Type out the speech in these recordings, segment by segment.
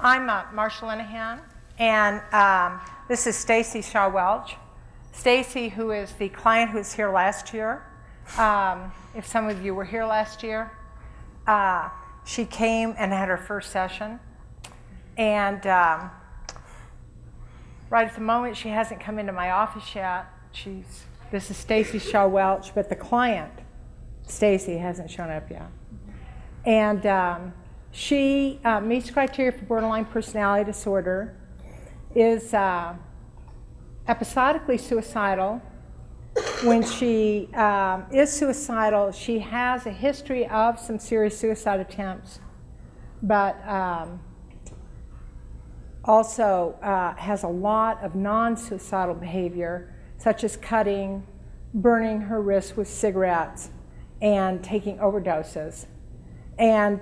I'm Marsha Linehan, and this is Stacy Shaw Welch. Stacy, who is the client who was here last year. If some of you were here last year, she came and had her first session. And right at the moment, she hasn't come into my office yet. This is Stacy Shaw Welch, but the client, Stacy, hasn't shown up yet. And she meets criteria for borderline personality disorder, is episodically suicidal. When she is suicidal, she has a history of some serious suicide attempts, but also has a lot of non-suicidal behavior, such as cutting, burning her wrists with cigarettes, and taking overdoses. And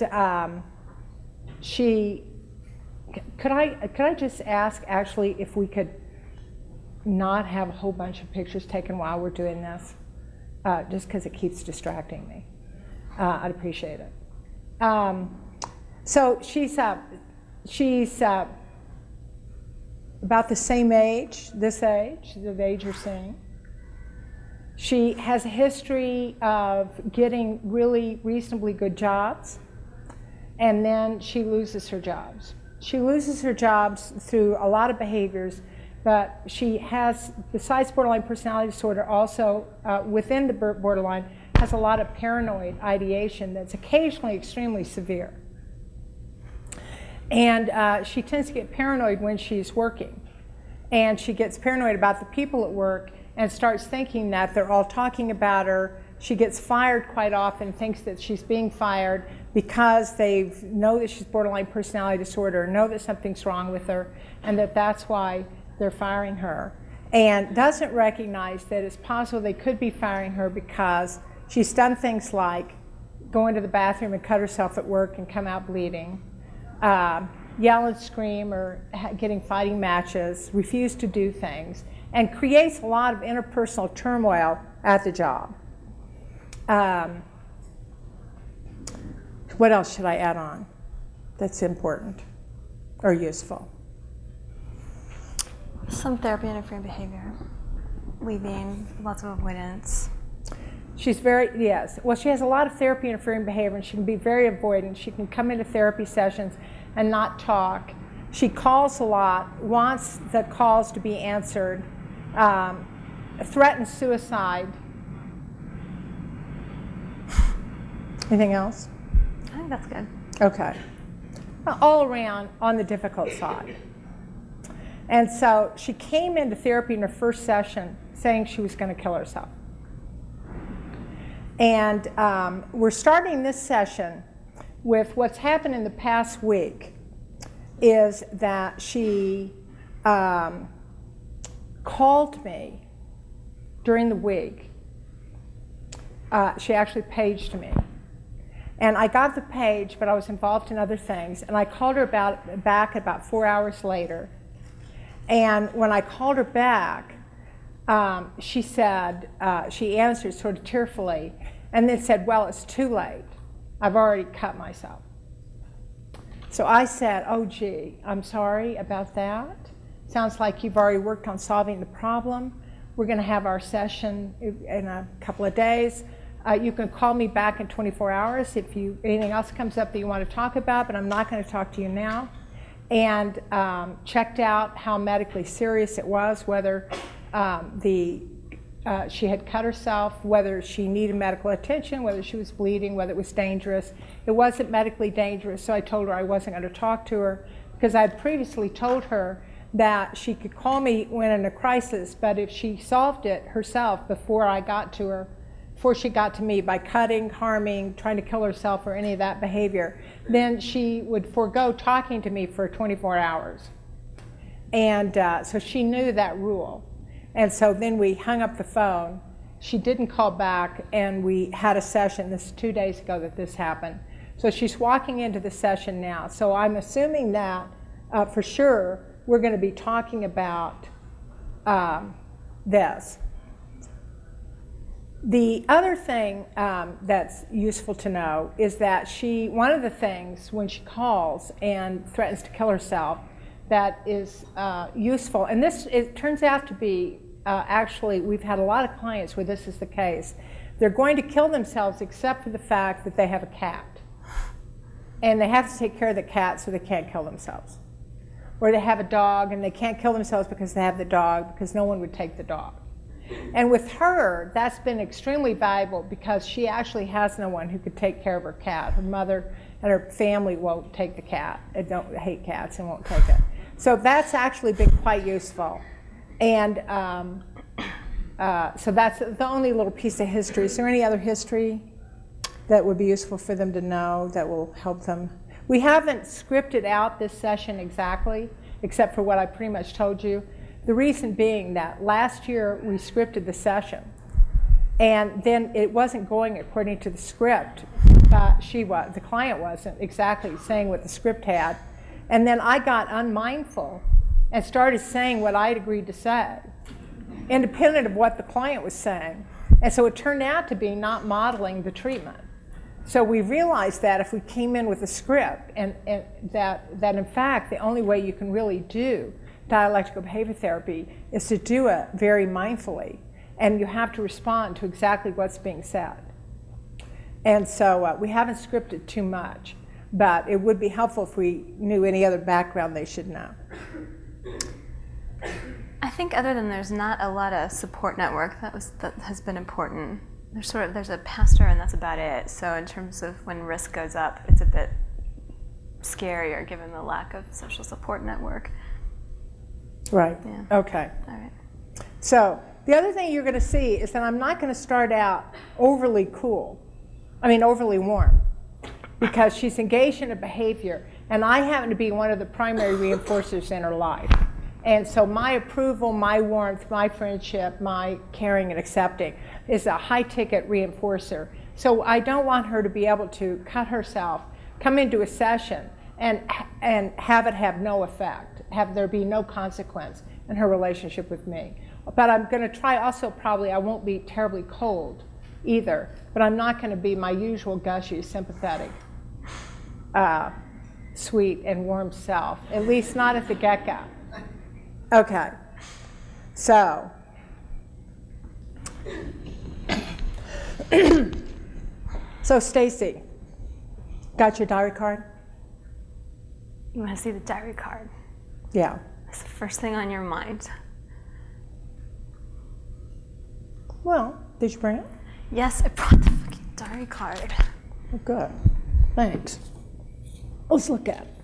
could I just ask, actually, if we could not have a whole bunch of pictures taken while we're doing this, just because it keeps distracting me. I'd appreciate it. So she's about the same age, the age you're seeing. She has a history of getting really reasonably good jobs, and then she loses her jobs. She loses her jobs through a lot of behaviors, but she has, besides borderline personality disorder, also within the borderline, has a lot of paranoid ideation that's occasionally extremely severe. And she tends to get paranoid when she's working. And she gets paranoid about the people at work and starts thinking that they're all talking about her. She gets fired quite often, thinks that she's being fired because they know that she's borderline personality disorder, know that something's wrong with her, and that's why they're firing her. And doesn't recognize that it's possible they could be firing her because she's done things like go into the bathroom and cut herself at work and come out bleeding, yell and scream or getting fighting matches, refuse to do things, and creates a lot of interpersonal turmoil at the job. What else should I add on that's important or useful? Some therapy interfering behavior, leaving, lots of avoidance. She's yes. Well, she has a lot of therapy interfering behavior, and she can be very avoidant. She can come into therapy sessions and not talk. She calls a lot, wants the calls to be answered, threatens suicide. Anything else? I think that's good. Okay. Well, all around on the difficult side. And so she came into therapy in her first session saying she was going to kill herself. And we're starting this session with what's happened in the past week is that she called me during the week. She actually paged me. And I got the page, but I was involved in other things. And I called her back about 4 hours later. And when I called her back, she said, she answered sort of tearfully, and then said, well, it's too late. I've already cut myself. So I said, oh, gee, I'm sorry about that. Sounds like you've already worked on solving the problem. We're going to have our session in a couple of days. You can call me back in 24 hours if anything else comes up that you want to talk about, but I'm not going to talk to you now. And checked out how medically serious it was, whether she had cut herself, whether she needed medical attention, whether she was bleeding, whether it was dangerous. It wasn't medically dangerous, so I told her I wasn't going to talk to her because I had previously told her that she could call me when in a crisis, but if she solved it herself before I got to her, before she got to me by cutting, harming, trying to kill herself or any of that behavior, then she would forego talking to me for 24 hours. And so she knew that rule. And so then we hung up the phone. She didn't call back, and we had a session. This is 2 days ago that this happened. So she's walking into the session now. So I'm assuming that for sure we're going to be talking about this. The other thing that's useful to know is that one of the things when she calls and threatens to kill herself that is useful, and it turns out to be, actually, we've had a lot of clients where this is the case. They're going to kill themselves except for the fact that they have a cat. And they have to take care of the cat so they can't kill themselves. Or they have a dog and they can't kill themselves because they have the dog, because no one would take the dog. And with her, that's been extremely valuable because she actually has no one who could take care of her cat. Her mother and her family won't take the cat, and don't hate cats and won't take it. So that's actually been quite useful. And so that's the only little piece of history. Is there any other history that would be useful for them to know that will help them? We haven't scripted out this session exactly, except for what I pretty much told you. The reason being that last year we scripted the session, and then it wasn't going according to the script. The client wasn't exactly saying what the script had. And then I got unmindful and started saying what I'd agreed to say, independent of what the client was saying. And so it turned out to be not modeling the treatment. So we realized that if we came in with a script, and that in fact the only way you can really do dialectical behavior therapy is to do it very mindfully, and you have to respond to exactly what's being said. And so we haven't scripted too much, but it would be helpful if we knew any other background they should know. I think other than there's not a lot of support network that has been important. There's a pastor and that's about it. So in terms of when risk goes up, it's a bit scarier given the lack of social support network. Right. Yeah. Okay. All right. So the other thing you're going to see is that I'm not going to start out overly warm, because she's engaged in a behavior, and I happen to be one of the primary reinforcers in her life. And so my approval, my warmth, my friendship, my caring and accepting is a high-ticket reinforcer. So I don't want her to be able to cut herself, come into a session, and have it have no effect, have there be no consequence in her relationship with me. But I'm going to try also, probably I won't be terribly cold either, but I'm not going to be my usual gushy, sympathetic, sweet and warm self, at least not at the get-go. Okay, so Stacy, got your diary card? You want to see the diary card? Yeah. That's the first thing on your mind. Well, did you bring it? Yes, I brought the fucking diary card. Oh, good. Thanks. Let's look at it.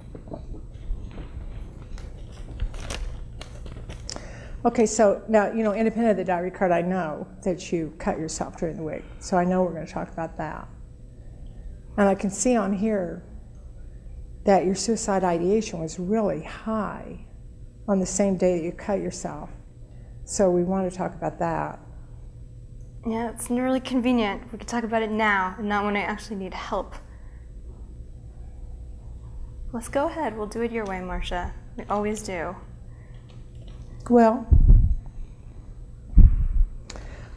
Okay, so now, independent of the diary card, I know that you cut yourself during the week. So I know we're going to talk about that. And I can see on here that your suicide ideation was really high on the same day that you cut yourself. So we want to talk about that. Yeah, it's really convenient. We could talk about it now, and not when I actually need help. Let's go ahead. We'll do it your way, Marsha. We always do. Well,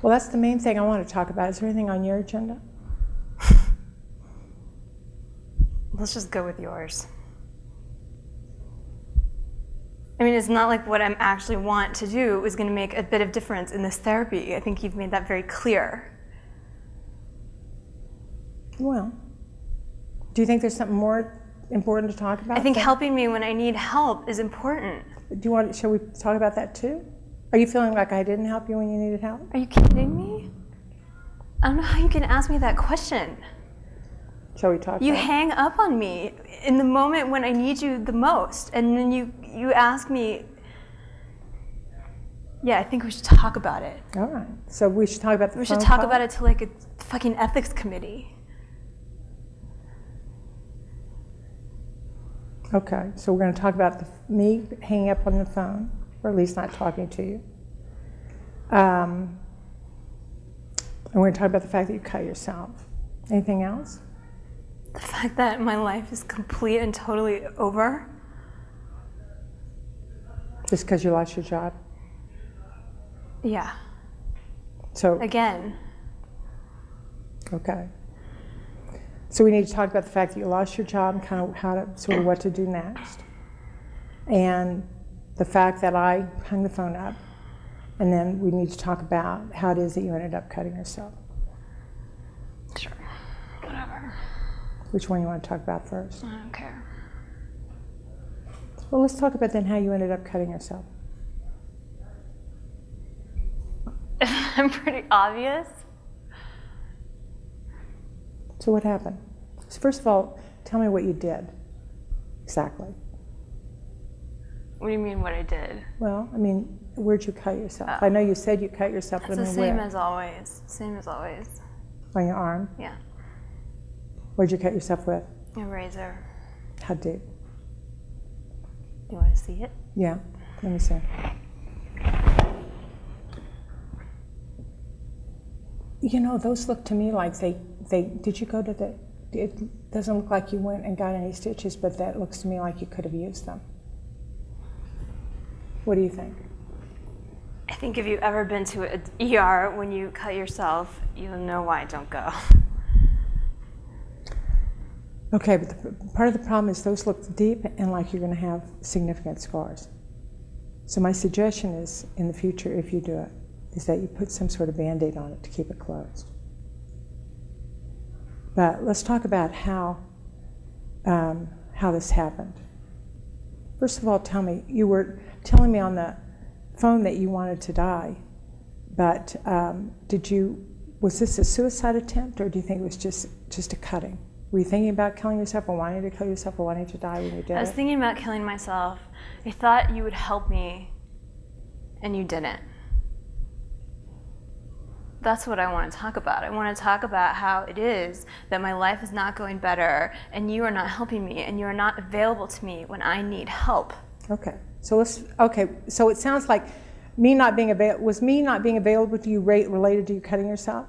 that's the main thing I want to talk about. Is there anything on your agenda? Let's just go with yours. I mean, it's not like what I actually want to do is going to make a bit of difference in this therapy. I think you've made that very clear. Well, do you think there's something more important to talk about? I think helping me when I need help is important. Shall we talk about that too? Are you feeling like I didn't help you when you needed help? Are you kidding me? I don't know how you can ask me that question. Shall we talk You about it? hang up on me in the moment when I need you the most, and then you ask me. Yeah, I think we should talk about it. All right. So we should talk about the We phone should talk call? about it to like a fucking ethics committee. Okay, so we're going to talk about me hanging up on the phone, or at least not talking to you. And we're going to talk about the fact that you cut yourself. Anything else? The fact that my life is complete and totally over. Just because you lost your job? Yeah. So Again. Okay. So we need to talk about the fact that you lost your job and kind of how to, sort of what to do next. And the fact that I hung the phone up. And then we need to talk about how it is that you ended up cutting yourself. Sure. Whatever. Which one you want to talk about first? I don't care. Well, let's talk about then how you ended up cutting yourself. I'm pretty obvious. So what happened? So first of all, tell me what you did. Exactly. What do you mean what I did? Well, I mean, where'd you cut yourself? I know you said you cut yourself, It's but I the mean, same where? as always. Same as always. On your arm? Yeah. Where'd you cut yourself with? A razor. How deep? You want to see it? Yeah, let me see. You know, those look to me like they did you go to the, it doesn't look like you went and got any stitches, but that looks to me like you could have used them. What do you think? I think if you've ever been to an ER, when you cut yourself, you'll know why I don't go. Okay, but part of the problem is those look deep and like you're going to have significant scars. So my suggestion is, in the future, if you do it, is that you put some sort of Band-Aid on it to keep it closed. But let's talk about how this happened. First of all, tell me, you were telling me on the phone that you wanted to die, but was this a suicide attempt, or do you think it was just a cutting? Were you thinking about killing yourself or wanting to kill yourself or wanting to die when you did it? I was thinking about killing myself. I thought you would help me, and you didn't. That's what I want to talk about. I want to talk about how it is that my life is not going better, and you are not helping me, and you are not available to me when I need help. Okay. So so it sounds like me not being available to you related to you cutting yourself?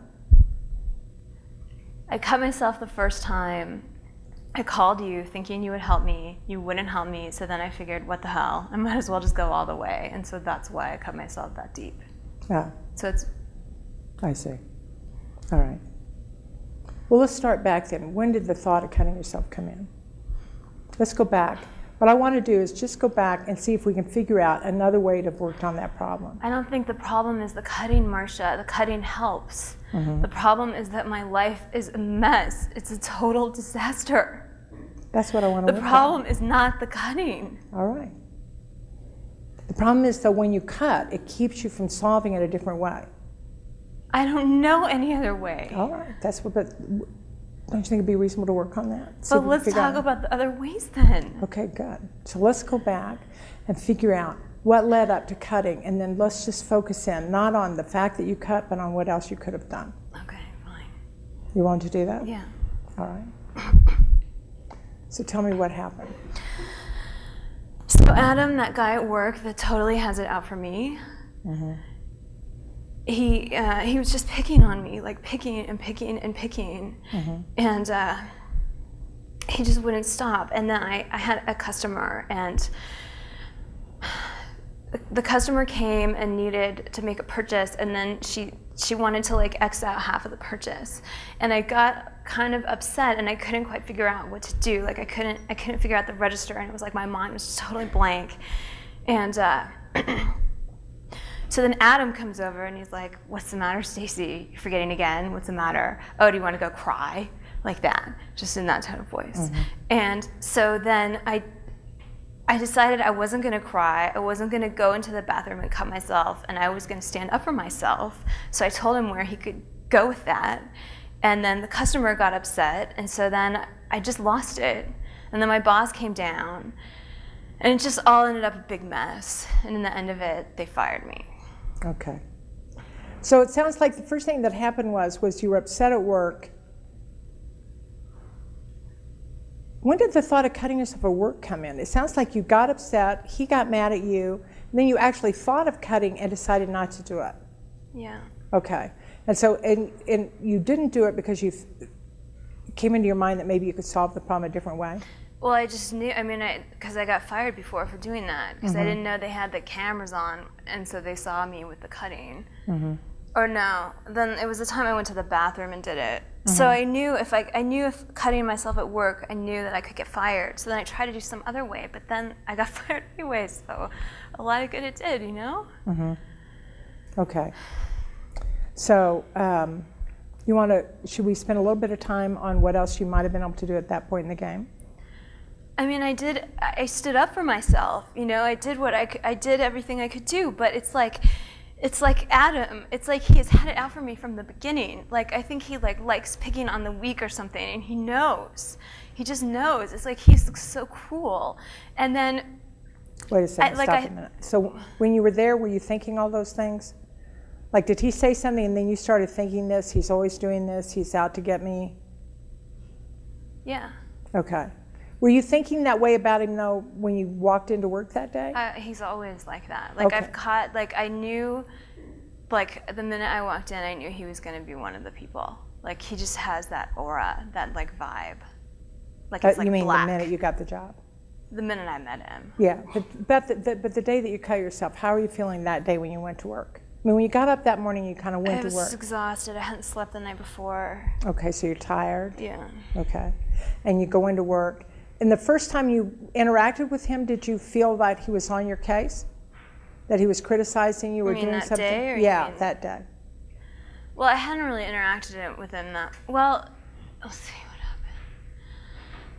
I cut myself the first time. I called you thinking you would help me. You wouldn't help me, so then I figured, what the hell? I might as well just go all the way. And so that's why I cut myself that deep. Yeah. So it's... I see. All right. Well, let's start back then. When did the thought of cutting yourself come in? Let's go back. What I want to do is just go back and see if we can figure out another way to work on that problem. I don't think the problem is the cutting, Marsha. The cutting helps. Mm-hmm. The problem is that my life is a mess. It's a total disaster. That's what I want to The work problem is not the cutting. on. All right. The problem is, though, when you cut, it keeps you from solving it a different way. I don't know any other way. All right. But don't you think it'd be reasonable to work on that? But let's talk about the other ways then. Okay, good. So let's go back and figure out what led up to cutting, and then let's just focus in, not on the fact that you cut, but on what else you could have done. Okay, fine. You want to do that? Yeah. All right. So tell me what happened. So Adam, that guy at work that totally has it out for me, Mm-hmm. he was just picking on me, like picking and picking and picking. Mm-hmm. And he just wouldn't stop. And then I had a customer, and the customer came and needed to make a purchase, and then she wanted to like X out half of the purchase. And I got kind of upset, and I couldn't quite figure out what to do. Like I couldn't figure out the register, and it was like my mind was just totally blank. And so then Adam comes over and he's like, "What's the matter, Stacy? You're forgetting again. What's the matter? Oh, do you want to go cry?" Like that, just in that tone of voice. Mm-hmm. And so then I decided I wasn't going to cry. I wasn't going to go into the bathroom and cut myself, and I was going to stand up for myself. So I told him where he could go with that. And then the customer got upset, and so then I just lost it. And then my boss came down, and it just all ended up a big mess. And in the end of it, they fired me. Okay. So it sounds like the first thing that happened was you were upset at work. When did the thought of cutting yourself at work come in? It sounds like you got upset, he got mad at you, and then you actually thought of cutting and decided not to do it. Yeah. Okay. And so and you didn't do it because it came into your mind that maybe you could solve the problem a different way? Well, I just knew, because I got fired before for doing that, because I didn't know they had the cameras on, and so they saw me with the cutting. Mm-hmm. Or no, then it was the time I went to the bathroom and did it. So I knew if cutting myself at work, I knew that I could get fired. So then I tried to do some other way, but then I got fired anyway. So a lot of good it did, you know? Okay. So should we spend a little bit of time on what else you might have been able to do at that point in the game? I mean, I stood up for myself, you know? I did everything I could do, but it's like Adam. It's like he has had it out for me from the beginning. Like, I think he likes picking on the weak or something, and he knows. He just knows. It's like he's so cruel. And then, wait a second. Stop a minute. So when you were there, were you thinking all those things? Like, did he say something, and then you started thinking this? He's always doing this. He's out to get me. Yeah. Okay. Were you thinking that way about him, though, when you walked into work that day? He's always like that. Like, okay. I knew, like, the minute I walked in, I knew he was going to be one of the people. Like, he just has that aura, that, like, vibe. Like, it's like you mean black. the minute you got the job? The minute I met him. Yeah, but the day that you cut yourself, how are you feeling that day when you went to work? I mean, when you got up that morning, you kind of went to work. I was exhausted. I hadn't slept the night before. Okay, so you're tired? Yeah. Okay. And you go into work. And the first time you interacted with him, did you feel like he was on your case? That he was criticizing you or doing that something? Day, or yeah, that day. Well, I hadn't really interacted with him that well. Let's see what happened.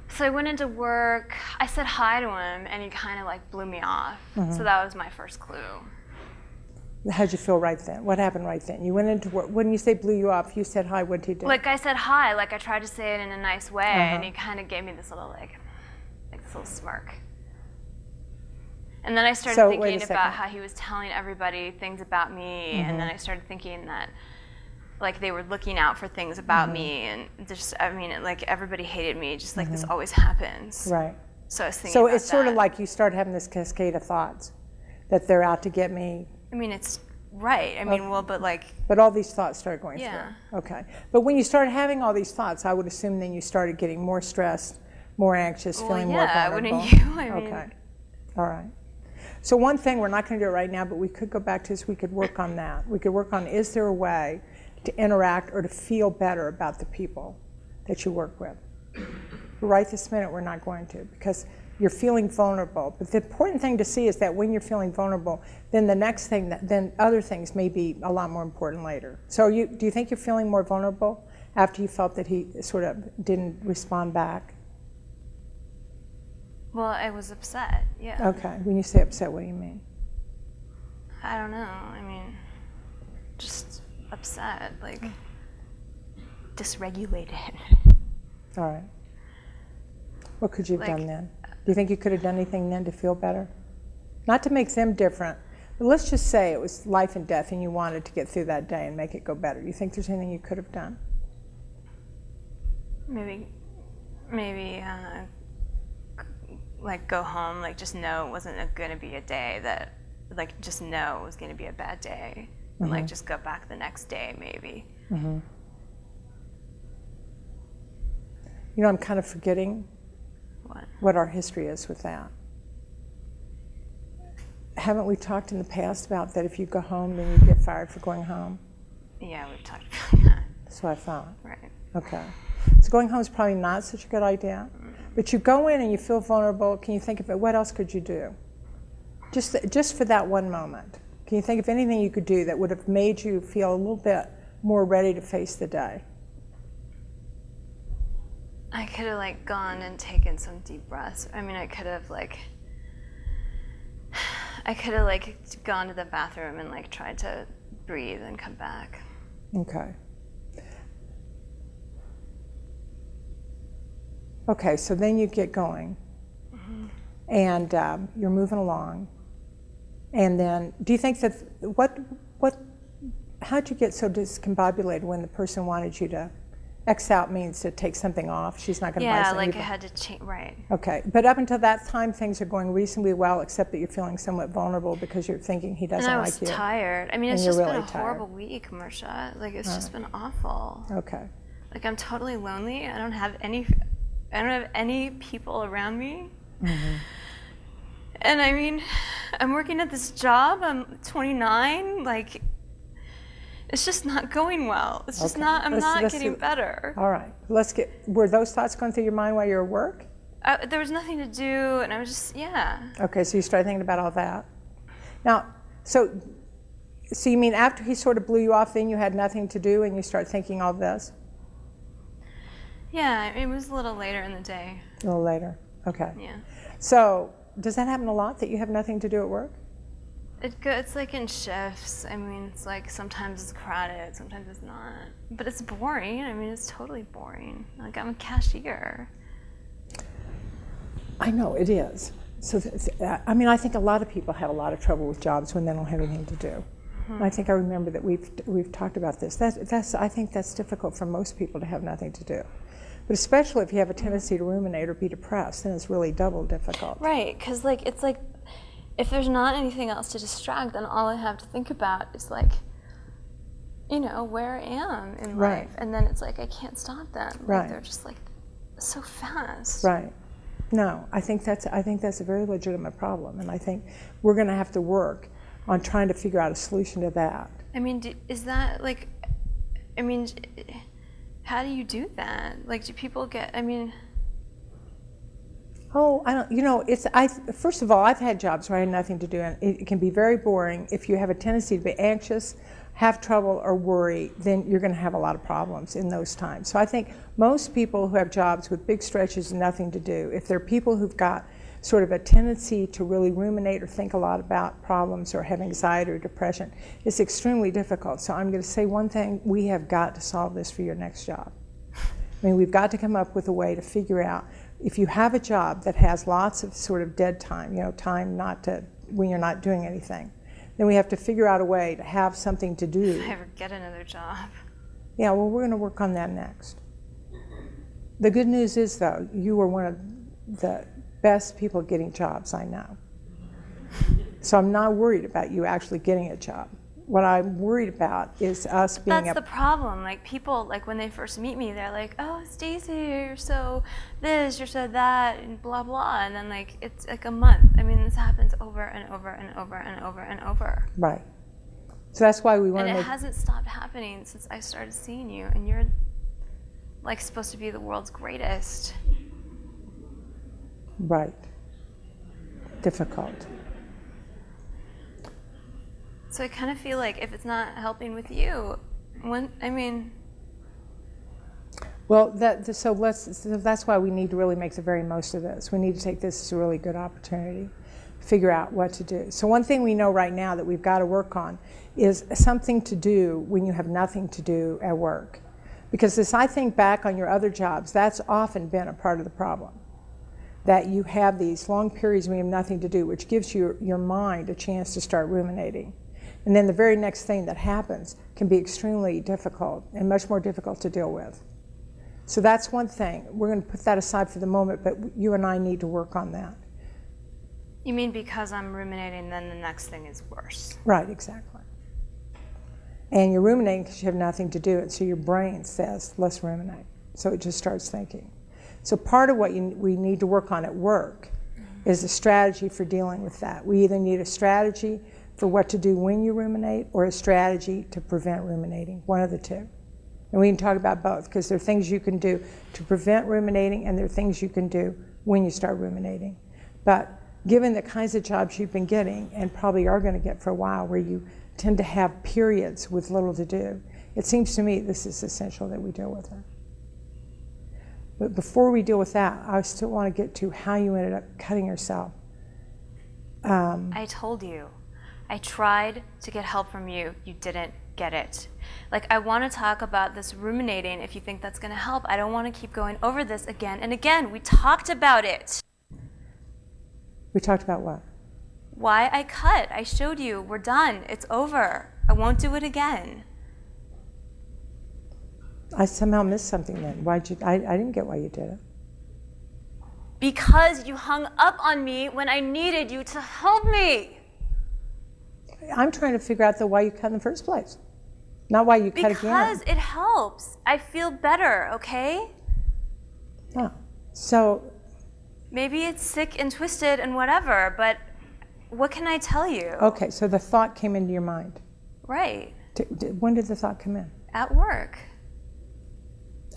So I went into work. I said hi to him, and he kind of like blew me off. So that was my first clue. How'd you feel right then? What happened right then? You went into work. When you say blew you off, you said hi. What did he do? Like I said hi. Like I tried to say it in a nice way, and he kind of gave me this little like this little smirk. And then I started thinking about how he was telling everybody things about me, and then I started thinking that like they were looking out for things about me, and just I mean like everybody hated me, just like this always happens. Right. So I was thinking. So about it's sort of like you start having this cascade of thoughts that they're out to get me. I mean, it's right. I mean, well, but like. But all these thoughts started going Yeah. through. Okay. But when you started having all these thoughts, I would assume then you started getting more stressed, more anxious, feeling more vulnerable. Wouldn't you? I mean. Okay. All right. So one thing, we're not going to do it right now, but we could go back to is we could work on that. We could work on, is there a way to interact or to feel better about the people that you work with? Right this minute, we're not going to, because you're feeling vulnerable. But the important thing to see is that when you're feeling vulnerable, then the next thing, then other things may be a lot more important later. So do you think you're feeling more vulnerable after you felt that he sort of didn't respond back? Well, I was upset, yeah. Okay, when you say upset, what do you mean? I don't know, I mean, just upset, like dysregulated. All right. What could you have done then? Do you think you could have done anything then to feel better? Not to make them different, but let's just say it was life and death and you wanted to get through that day and make it go better. Do you think there's anything you could have done? Maybe, like go home, like just know it wasn't going to be a day that, like just know it was going to be a bad day. And like just go back the next day maybe. You know, I'm kind of forgetting what our history is with that. Haven't we talked in the past about that if you go home, then you get fired for going home? Yeah, we've talked about that. That's what I thought. Right. Okay. So going home is probably not such a good idea. But you go in and you feel vulnerable. Can you think of it? What else could you do? Just for that one moment. Can you think of anything you could do that would have made you feel a little bit more ready to face the day? I could have like gone and taken some deep breaths. I mean, I could have gone to the bathroom and like tried to breathe and come back. Okay. Okay, so then you get going, and you're moving along, and then do you think that how'd you get so discombobulated when the person wanted you to? X out means to take something off. She's not going to buy something. Yeah, like I had to change. Right. Okay, but up until that time, things are going reasonably well, except that you're feeling somewhat vulnerable because you're thinking he doesn't like you. And I was tired. I mean, it's just been a horrible week, Marsha. Like it's just been awful. Okay. Like I'm totally lonely. I don't have any people around me. And I mean, I'm working at this job. I'm 29. Like, It's just not going well. It's just Okay. not, I'm Let's- not let's getting do- better. All right. Were those thoughts going through your mind while you were at work? There was nothing to do, and I was just, yeah. Okay, so you started thinking about all that. Now, so you mean after he sort of blew you off, then you had nothing to do and you start thinking all this? Yeah, it was a little later in the day. A little later. Okay. Yeah. So does that happen a lot, that you have nothing to do at work? It's like in shifts. I mean, it's like sometimes it's crowded, sometimes it's not. But it's boring. I mean, it's totally boring. Like, I'm a cashier. I know, it is. So, I mean, I think a lot of people have a lot of trouble with jobs when they don't have anything to do. And I think I remember that we've talked about this. I think that's difficult for most people to have nothing to do. But especially if you have a tendency to ruminate or be depressed, then it's really double difficult. Right, because like it's like if there's not anything else to distract, then all I have to think about is like, you know, where I am in Right. life, and then it's like I can't stop them. Like, Right. they're just like so fast. Right. No, I think that's a very legitimate problem, and I think we're going to have to work on trying to figure out a solution to that. I mean, is that like? I mean, how do you do that? Like, do people get? I mean. Oh, I don't. You know, first of all, I've had jobs where I had nothing to do, and it can be very boring. If you have a tendency to be anxious, have trouble, or worry, then you're going to have a lot of problems in those times. So I think most people who have jobs with big stretches and nothing to do, if they're people who've got sort of a tendency to really ruminate or think a lot about problems or have anxiety or depression, it's extremely difficult. So I'm going to say one thing: we have got to solve this for your next job. I mean, we've got to come up with a way to figure out, if you have a job that has lots of sort of dead time, you know, time not to, when you're not doing anything, then we have to figure out a way to have something to do. If I ever get another job. Yeah, well, we're going to work on that next. The good news is, though, you are one of the best people getting jobs I know. So I'm not worried about you actually getting a job. What I'm worried about is us being That's the problem. Like, people, like, when they first meet me, they're like, oh, Stacey, you're so this, you're so that, and blah, blah. And then, like, it's like a month. I mean, this happens over and over and over and over and over. Right. So that's why we want And to it make... hasn't stopped happening since I started seeing you. And you're, like, supposed to be the world's greatest. Right. Difficult. So I kind of feel like if it's not helping with you, I mean... Well, so that's why we need to really make the very most of this. We need to take this as a really good opportunity, figure out what to do. So one thing we know right now that we've got to work on is something to do when you have nothing to do at work. Because as I think back on your other jobs, that's often been a part of the problem. That you have these long periods when you have nothing to do, which gives your mind a chance to start ruminating. And then the very next thing that happens can be extremely difficult and much more difficult to deal with. So that's one thing. We're going to put that aside for the moment, but you and I need to work on that. You mean because I'm ruminating, then the next thing is worse? Right, exactly. And you're ruminating because you have nothing to do, and so your brain says, let's ruminate. So it just starts thinking. So part of what we need to work on at work is a strategy for dealing with that. We either need a strategy for what to do when you ruminate, or a strategy to prevent ruminating, one of the two. And we can talk about both, because there are things you can do to prevent ruminating, and there are things you can do when you start ruminating. But given the kinds of jobs you've been getting, and probably are going to get for a while, where you tend to have periods with little to do, it seems to me this is essential that we deal with it. But before we deal with that, I still want to get to how you ended up cutting yourself. I told you. I tried to get help from you. You didn't get it. Like, I want to talk about this ruminating if you think that's going to help. I don't want to keep going over this again and again. We talked about it. We talked about what? Why I cut. I showed you. We're done. It's over. I won't do it again. I somehow missed something then. I didn't get why you did it. Because you hung up on me when I needed you to help me. I'm trying to figure out why you cut in the first place. Not why you cut again. Because it helps. I feel better, okay? Oh. So maybe it's sick and twisted and whatever, but what can I tell you? okay, so the thought came into your mind. Right. When did the thought come in? At work.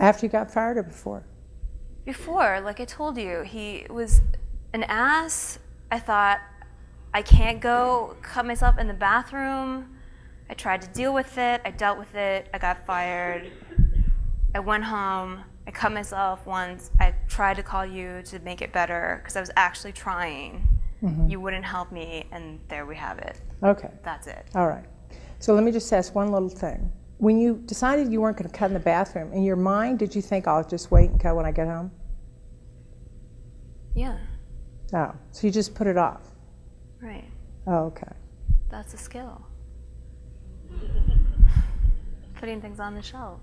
After you got fired or before? Before, like I told you, he was an ass. I thought, I can't go cut myself in the bathroom. I tried to deal with it. I dealt with it. I got fired. I went home. I cut myself once. I tried to call you to make it better because I was actually trying. Mm-hmm. You wouldn't help me, and there we have it. Okay. That's it. All right. So let me just ask one little thing. When you decided you weren't going to cut in the bathroom, in your mind, did you think, I'll just wait and cut when I get home? Yeah. Oh, so you just put it off? Right. Oh, okay. That's a skill. Putting things on the shelf.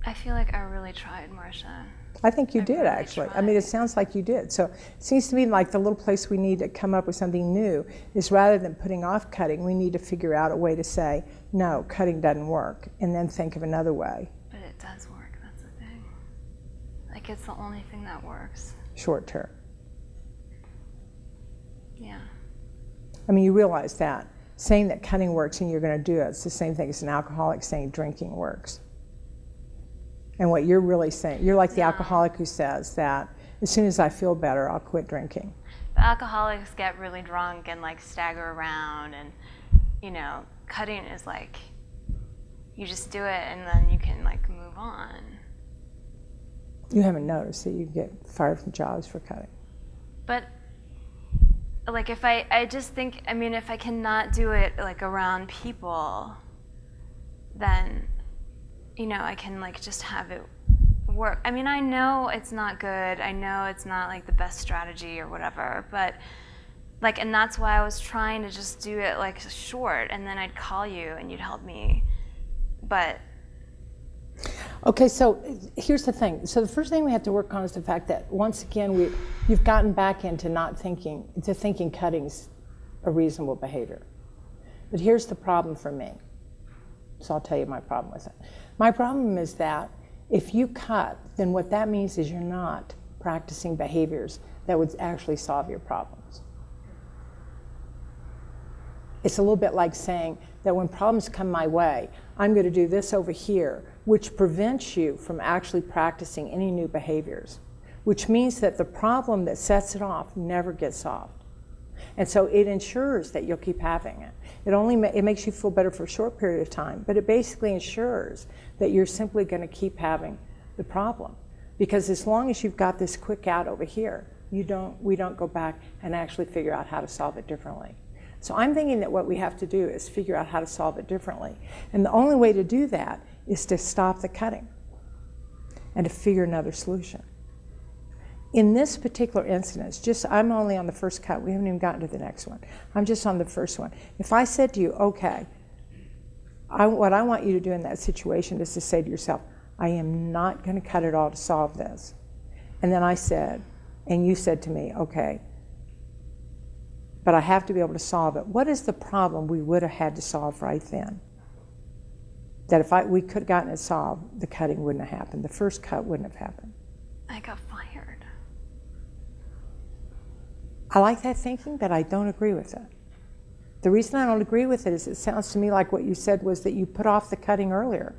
I feel like I really tried, Marsha. I think you did, really actually. tried. I mean, it sounds like you did. So it seems to me like the little place we need to come up with something new is rather than putting off cutting, we need to figure out a way to say, no, cutting doesn't work, and then think of another way. But it does work, that's the thing. Like, it's the only thing that works. Short term. Yeah. I mean, you realize that. Saying that cutting works and you're going to do it, it's the same thing as an alcoholic saying drinking works. And what you're really saying, you're like the alcoholic who says that as soon as I feel better, I'll quit drinking. The alcoholics get really drunk and like stagger around, and you know, cutting is like, you just do it and then you can like move on. You haven't noticed that you get fired from jobs for cutting. But like if I just think, I mean, if I cannot do it like around people, then you know, I can like just have it work. I mean, I know it's not good. I know it's not like the best strategy or whatever, but like, and that's why I was trying to just do it like short, and then I'd call you and you'd help me. But okay, so here's the thing. So the first thing we have to work on is the fact that once again you've gotten back into thinking cutting's a reasonable behavior. But here's the problem for me. So I'll tell you my problem with it. My problem is that if you cut, then what that means is you're not practicing behaviors that would actually solve your problems. It's a little bit like saying that when problems come my way, I'm going to do this over here, which prevents you from actually practicing any new behaviors, which means that the problem that sets it off never gets solved. And so it ensures that you'll keep having it. It makes you feel better for a short period of time, but it basically ensures that you're simply going to keep having the problem. Because as long as you've got this quick out over here, we don't go back and actually figure out how to solve it differently. So I'm thinking that what we have to do is figure out how to solve it differently. And the only way to do that is to stop the cutting and to figure another solution. In this particular instance, I'm only on the first cut. We haven't even gotten to the next one. I'm just on the first one. If I said to you, okay, what I want you to do in that situation is to say to yourself, I am not going to cut it all to solve this. And then I said, and you said to me, okay, but I have to be able to solve it. What is the problem we would have had to solve right then? That if we could have gotten it solved, the cutting wouldn't have happened. The first cut wouldn't have happened. I got fired. I like that thinking, but I don't agree with it. The reason I don't agree with it is it sounds to me like what you said was that you put off the cutting earlier.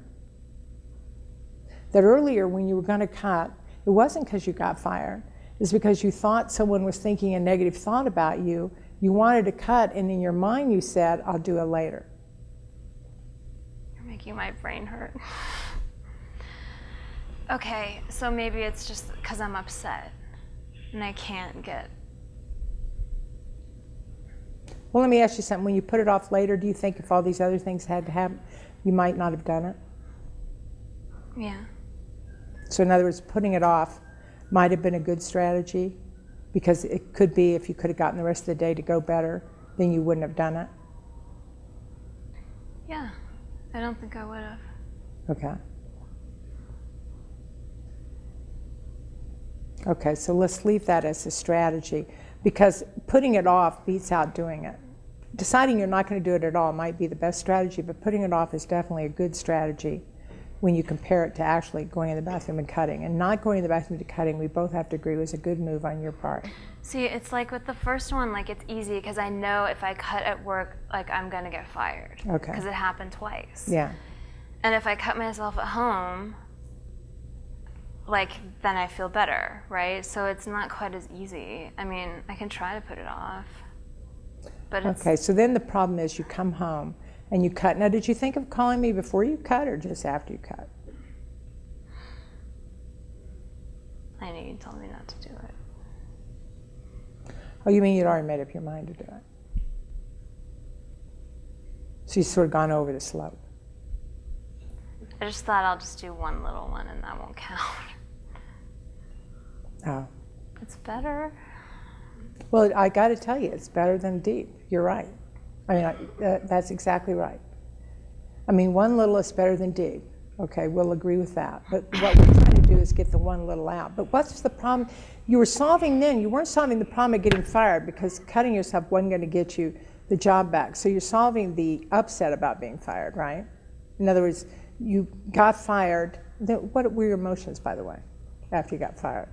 That earlier when you were going to cut, it wasn't because you got fired. It's because you thought someone was thinking a negative thought about you. You wanted to cut, and in your mind you said, I'll do it later. You're making my brain hurt. Okay, so maybe it's just because I'm upset and I can't get... Well, let me ask you something. When you put it off later, do you think if all these other things had to happen, you might not have done it? Yeah. So in other words, putting it off might have been a good strategy because it could be if you could have gotten the rest of the day to go better, then you wouldn't have done it? Yeah. I don't think I would have. Okay. Okay, so let's leave that as a strategy because putting it off beats out doing it. Deciding you're not going to do it at all might be the best strategy, but putting it off is definitely a good strategy when you compare it to actually going in the bathroom and cutting. And not going in the bathroom to cutting, we both have to agree, was a good move on your part. See, it's like with the first one, like it's easy because I know if I cut at work, like I'm gonna get fired. Okay. Because it happened twice. Yeah. And if I cut myself at home, like then I feel better, right? So it's not quite as easy. I mean, I can try to put it off, but it's, Okay, so then the problem is you come home and you cut. Now, did you think of calling me before you cut or just after you cut? I know you told me not to do it. Oh, you mean you'd already made up your mind to do it? So you've sort of gone over the slope. I just thought I'll just do one little one and that won't count. Oh. It's better. Well, I got to tell you, it's better than deep. You're right. I mean, that's exactly right. I mean, one little is better than deep. Okay, we'll agree with that. But what we're trying to do is get the one little out. But what's the problem? You were solving then, you weren't solving the problem of getting fired because cutting yourself wasn't going to get you the job back. So you're solving the upset about being fired, right? In other words, you got fired. What were your emotions, by the way, after you got fired?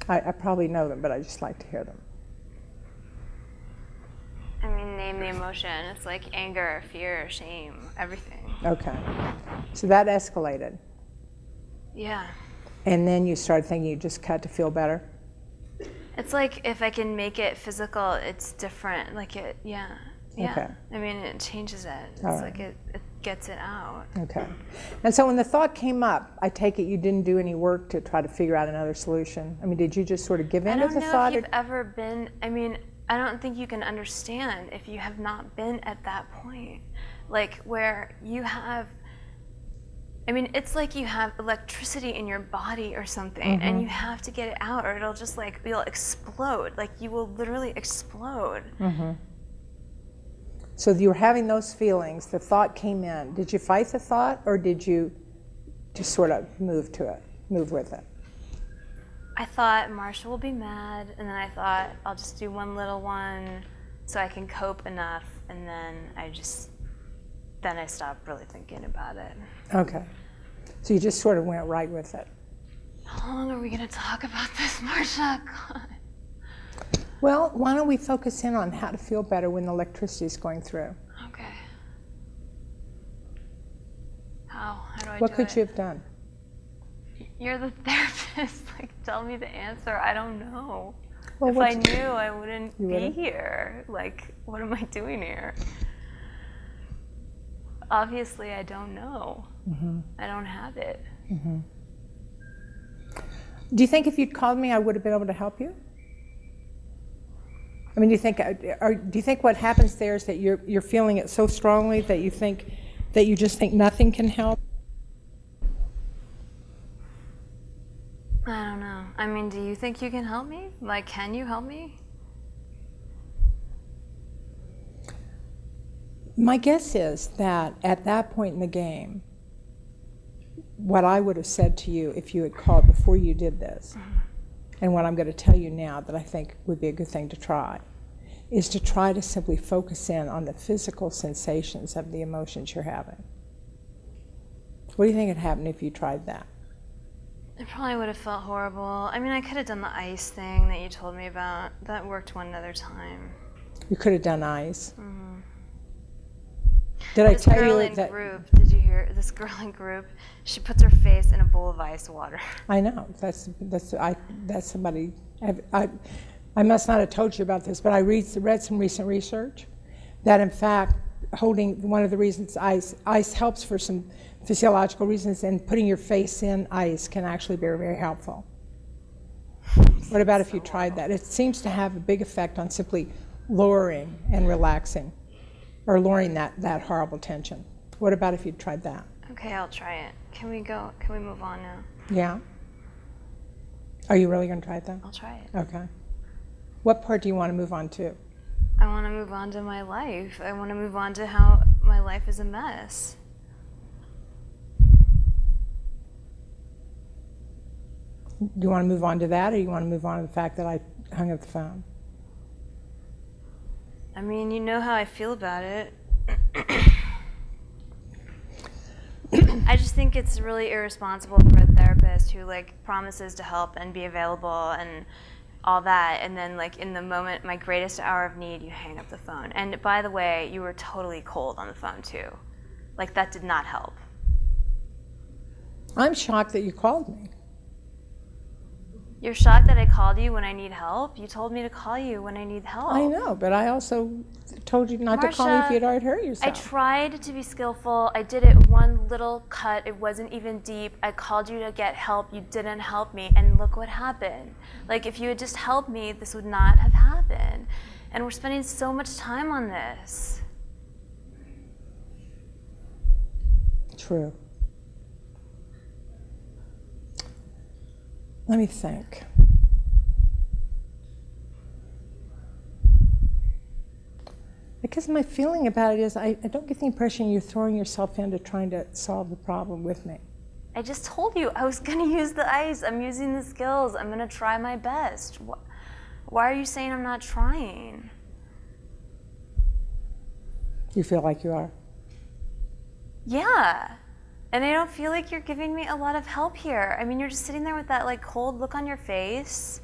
I probably know them, but I just like to hear them. I mean, name the emotion. It's like anger, fear, shame, everything. Okay. So that escalated. Yeah. And then you started thinking you just cut to feel better? It's like if I can make it physical, it's different. Like it, yeah. Okay. I mean, it changes it. It's All right. like it gets it out. Okay. And so when the thought came up, I take it you didn't do any work to try to figure out another solution? I mean, did you just sort of give in to the thought? I don't know if you've ever been, I mean, I don't think you can understand if you have not been at that point. Like where you have, I mean, it's like you have electricity in your body or something, and you have to get it out or it'll just like, you'll explode. Like you will literally explode. So you were having those feelings, the thought came in. Did you fight the thought or did you just sort of move with it? I thought Marsha will be mad, and then I thought I'll just do one little one so I can cope enough, and then I stopped really thinking about it. Okay. So you just sort of went right with it. How long are we going to talk about this, Marsha? God. Well, why don't we focus in on how to feel better when the electricity is going through? Okay. How do I do it? What could you have done? You're the therapist. Like, tell me the answer. I don't know. Well, if I knew, I wouldn't You be wouldn't? here. Like, what am I doing here? Obviously, I don't know. I don't have it. Do you think if you'd called me, I would have been able to help you? I mean, do you think what happens there is that you're feeling it so strongly that you just think nothing can help? I don't know. I mean, do you think you can help me? Like, can you help me? My guess is that at that point in the game, what I would have said to you if you had called before you did this, and what I'm going to tell you now that I think would be a good thing to try, is to try to simply focus in on the physical sensations of the emotions you're having. What do you think would happen if you tried that? It probably would have felt horrible. I mean, I could have done the ice thing that you told me about. That worked one other time. You could have done ice. Did I This tell girl you in that? group, did you hear? This girl in group, she puts her face in a bowl of ice water. I know. That's somebody. I must not have told you about this, but I read some recent research that in fact holding one of the reasons ice helps for some physiological reasons, and putting your face in ice can actually be very, very helpful. What about if you tried that? It seems to have a big effect on simply lowering and relaxing, or lowering that horrible tension. What about if you tried that? Okay, I'll try it. Can we move on now? Yeah? Are you really going to try that? I'll try it. Okay. What part do you want to move on to? I want to move on to my life. I want to move on to how my life is a mess. Do you want to move on to that, or you want to move on to the fact that I hung up the phone? I mean, you know how I feel about it. I just think it's really irresponsible for a therapist who like promises to help and be available and all that, and then like in the moment, my greatest hour of need, you hang up the phone. And by the way, you were totally cold on the phone too. Like that did not help. I'm shocked that you called me. You're shocked that I called you when I need help? You told me to call you when I need help. I know, but I also told you not to call me if you'd already hurt I yourself. tried to be skillful. I did it one little cut. It wasn't even deep. I called you to get help. You didn't help me. And look what happened. Like, if you had just helped me, this would not have happened. And we're spending so much time on this. True. Let me think. Because my feeling about it is I don't get the impression you're throwing yourself into trying to solve the problem with me. I just told you I was going to use the ice. I'm using the skills. I'm going to try my best. Why are you saying I'm not trying? You feel like you are? Yeah. And I don't feel like you're giving me a lot of help here. I mean, you're just sitting there with that like cold look on your face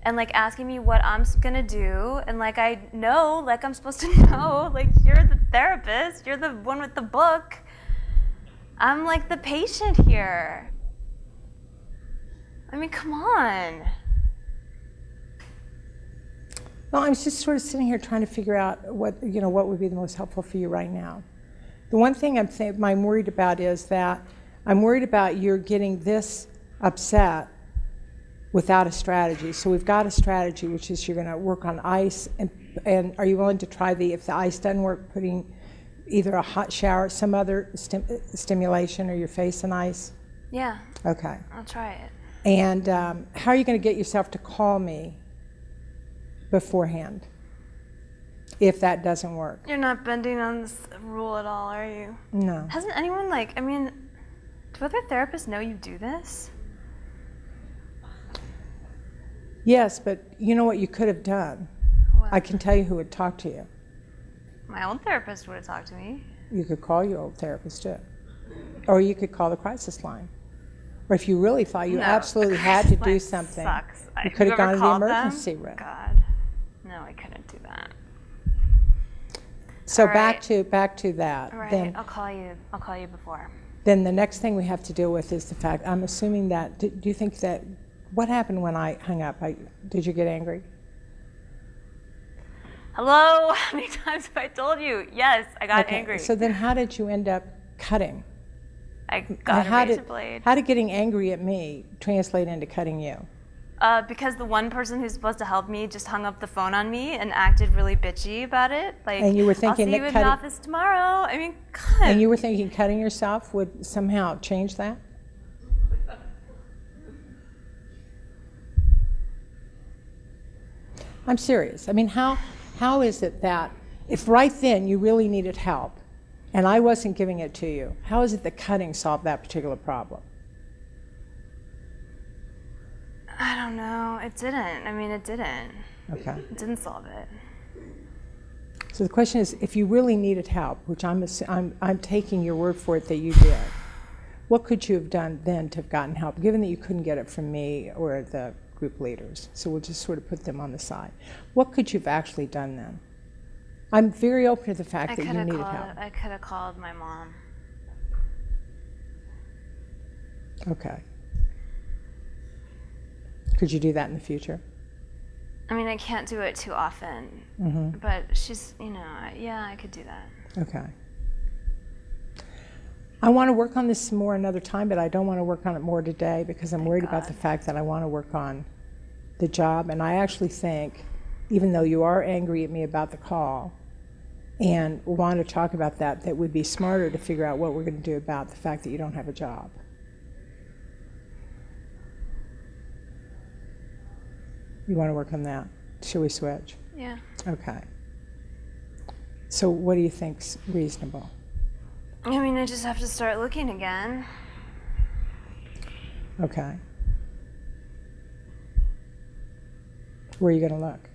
and like asking me what I'm gonna do. And like I know, like I'm supposed to know, like you're the therapist, you're the one with the book. I'm like the patient here. I mean, come on. Well, I'm just sort of sitting here trying to figure out what would be the most helpful for you right now. The one thing I'm worried about is that I'm worried about you're getting this upset without a strategy. So we've got a strategy, which is you're going to work on ice, and are you willing to try if the ice doesn't work, putting either a hot shower, some other stimulation, or your face in ice? Yeah. Okay. I'll try it. And how are you going to get yourself to call me beforehand if that doesn't work? You're not bending on this rule at all, are you? No. Hasn't anyone do other therapists know you do this? Yes, but you know what you could have done? What? I can tell you who would talk to you. My old therapist would have talked to me. You could call your old therapist too. Or you could call the crisis line. Or if you really thought you absolutely had to do something, sucks. you could have gone to the emergency room. God, no, I couldn't do that. So All right. back to that. All right, Then, I'll call you before. then the next thing we have to deal with is the fact, I'm assuming that, do you think that, what happened when I hung up? Did you get angry? Hello? How many times have I told you? Yes, I got Okay, angry. so then how did you end up cutting? I got a razor blade. How did getting angry at me translate into cutting you? Because the one person who's supposed to help me just hung up the phone on me and acted really bitchy about it. Like, And you were thinking I'll see that you in the office tomorrow. I mean, God. And you were thinking cutting yourself would somehow change that? I'm serious. I mean, how is it that if right then you really needed help and I wasn't giving it to you, how is it that cutting solved that particular problem? I don't know. It didn't. I mean, it didn't. Okay. It didn't solve it. So the question is, if you really needed help, which I'm taking your word for it that you did, what could you have done then to have gotten help, given that you couldn't get it from me or the group leaders? So we'll just sort of put them on the side. What could you have actually done then? I'm very open to the fact that you needed help. I could have called my mom. Okay. Could you do that in the future? I mean, I can't do it too often, but she's, yeah, I could do that. Okay. I want to work on this some more another time, but I don't want to work on it more today because I'm worried about the fact that I want to work on the job. And I actually think, even though you are angry at me about the call and want to talk about that, that would be smarter to figure out what we're going to do about the fact that you don't have a job. You want to work on that? Shall we switch? Yeah. Okay. So what do you think's reasonable? I mean, I just have to start looking again. Okay. Where are you going to look?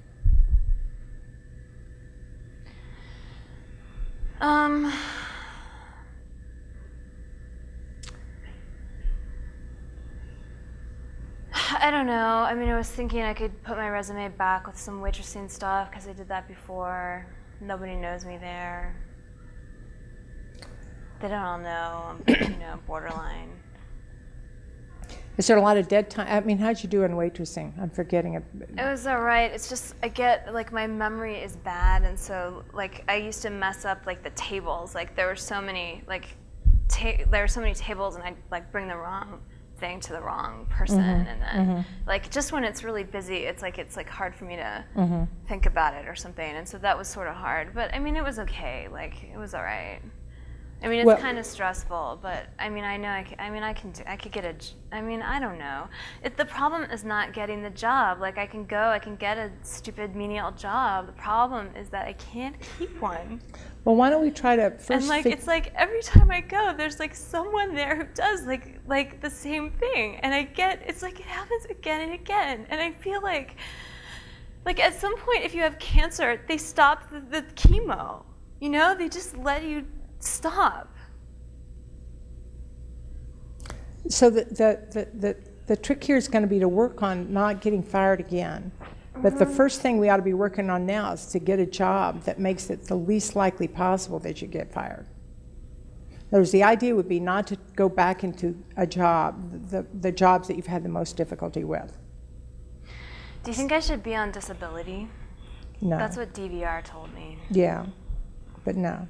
don't know. I mean, I was thinking I could put my resume back with some waitressing stuff because I did that before. Nobody knows me there. They don't all know I'm, borderline. Is there a lot of dead time? I mean, how'd you do in waitressing? I'm forgetting it. It was all right. It's just I get like my memory is bad, and so like I used to mess up like the tables. Like there were so many tables, and I'd like bring the wrong thing to the wrong person, and then like just when it's really busy, it's like hard for me to think about it or something, and so that was sort of hard. But I mean, it was okay. Like it was all right. I mean, it's kind of stressful, but I mean, I know I could get I mean, I don't know. The problem is not getting the job. Like I can get a stupid menial job. The problem is that I can't keep one. Well, why don't we try to first? And like it's like every time I go, there's like someone there who does like the same thing, and it's like it happens again and again, and I feel like at some point, if you have cancer, they stop the chemo. They just let you stop. So the trick here is going to be to work on not getting fired again. But the first thing we ought to be working on now is to get a job that makes it the least likely possible that you get fired. In other words, the idea would be not to go back into a job, the jobs that you've had the most difficulty with. Do you think I should be on disability? No. That's what DVR told me. Yeah, but no.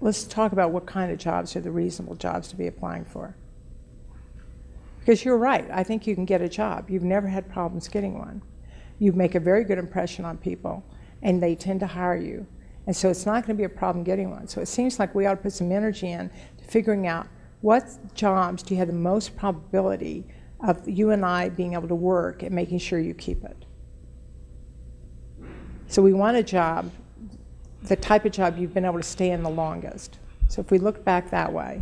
Let's talk about what kind of jobs are the reasonable jobs to be applying for. Because you're right, I think you can get a job. You've never had problems getting one. You make a very good impression on people, and they tend to hire you. And so it's not going to be a problem getting one. So it seems like we ought to put some energy in to figuring out what jobs do you have the most probability of you and I being able to work and making sure you keep it. So we want a job, the type of job you've been able to stay in the longest. So if we look back that way.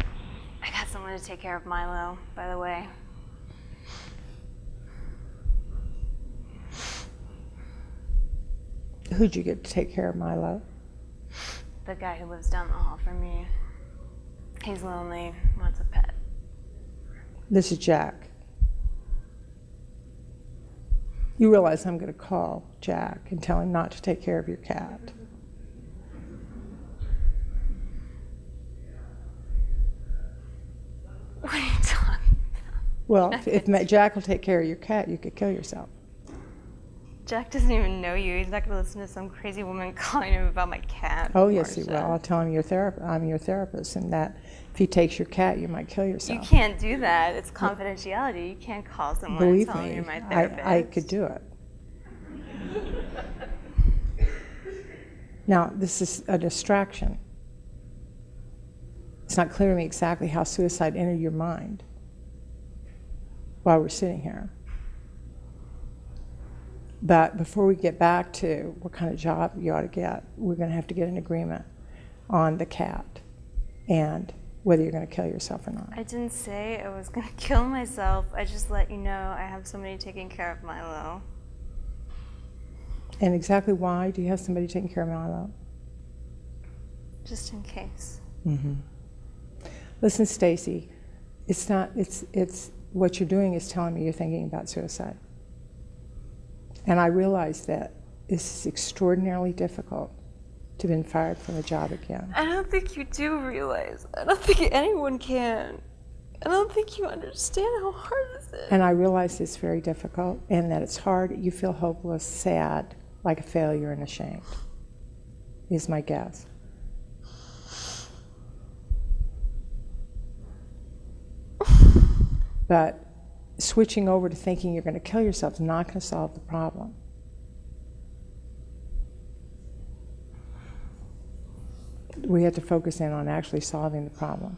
I got someone to take care of Milo, by the way. Who'd you get to take care of Milo? The guy who lives down the hall from me. He's lonely, wants a pet. This is Jack. You realize I'm going to call Jack and tell him not to take care of your cat. What are you talking about? Well, if Jack will take care of your cat, you could kill yourself. Jack doesn't even know you. He's not going to listen to some crazy woman calling him about my cat. Oh, yes, he Marsha. will. I'll tell him I'm your therapist, and that if he takes your cat, you might kill yourself. You can't do that. It's confidentiality. You can't call someone and Believe tell them me, you're my therapist. I could do it. Now, this is a distraction. It's not clear to me exactly how suicide entered your mind while we're sitting here. But before we get back to what kind of job you ought to get, we're going to have to get an agreement on the cat and whether you're going to kill yourself or not. I didn't say I was going to kill myself. I just let you know I have somebody taking care of Milo. And exactly why do you have somebody taking care of Milo? Just in case. Mm-hmm. Listen, Stacy, it's what you're doing is telling me you're thinking about suicide. And I realize that this is extraordinarily difficult to have been fired from a job again. I don't think you do realize. I don't think anyone can. I don't think you understand how hard this is. And I realize it's very difficult and that it's hard. You feel hopeless, sad, like a failure and ashamed, is my guess. But switching over to thinking you're going to kill yourself is not going to solve the problem. We have to focus in on actually solving the problem.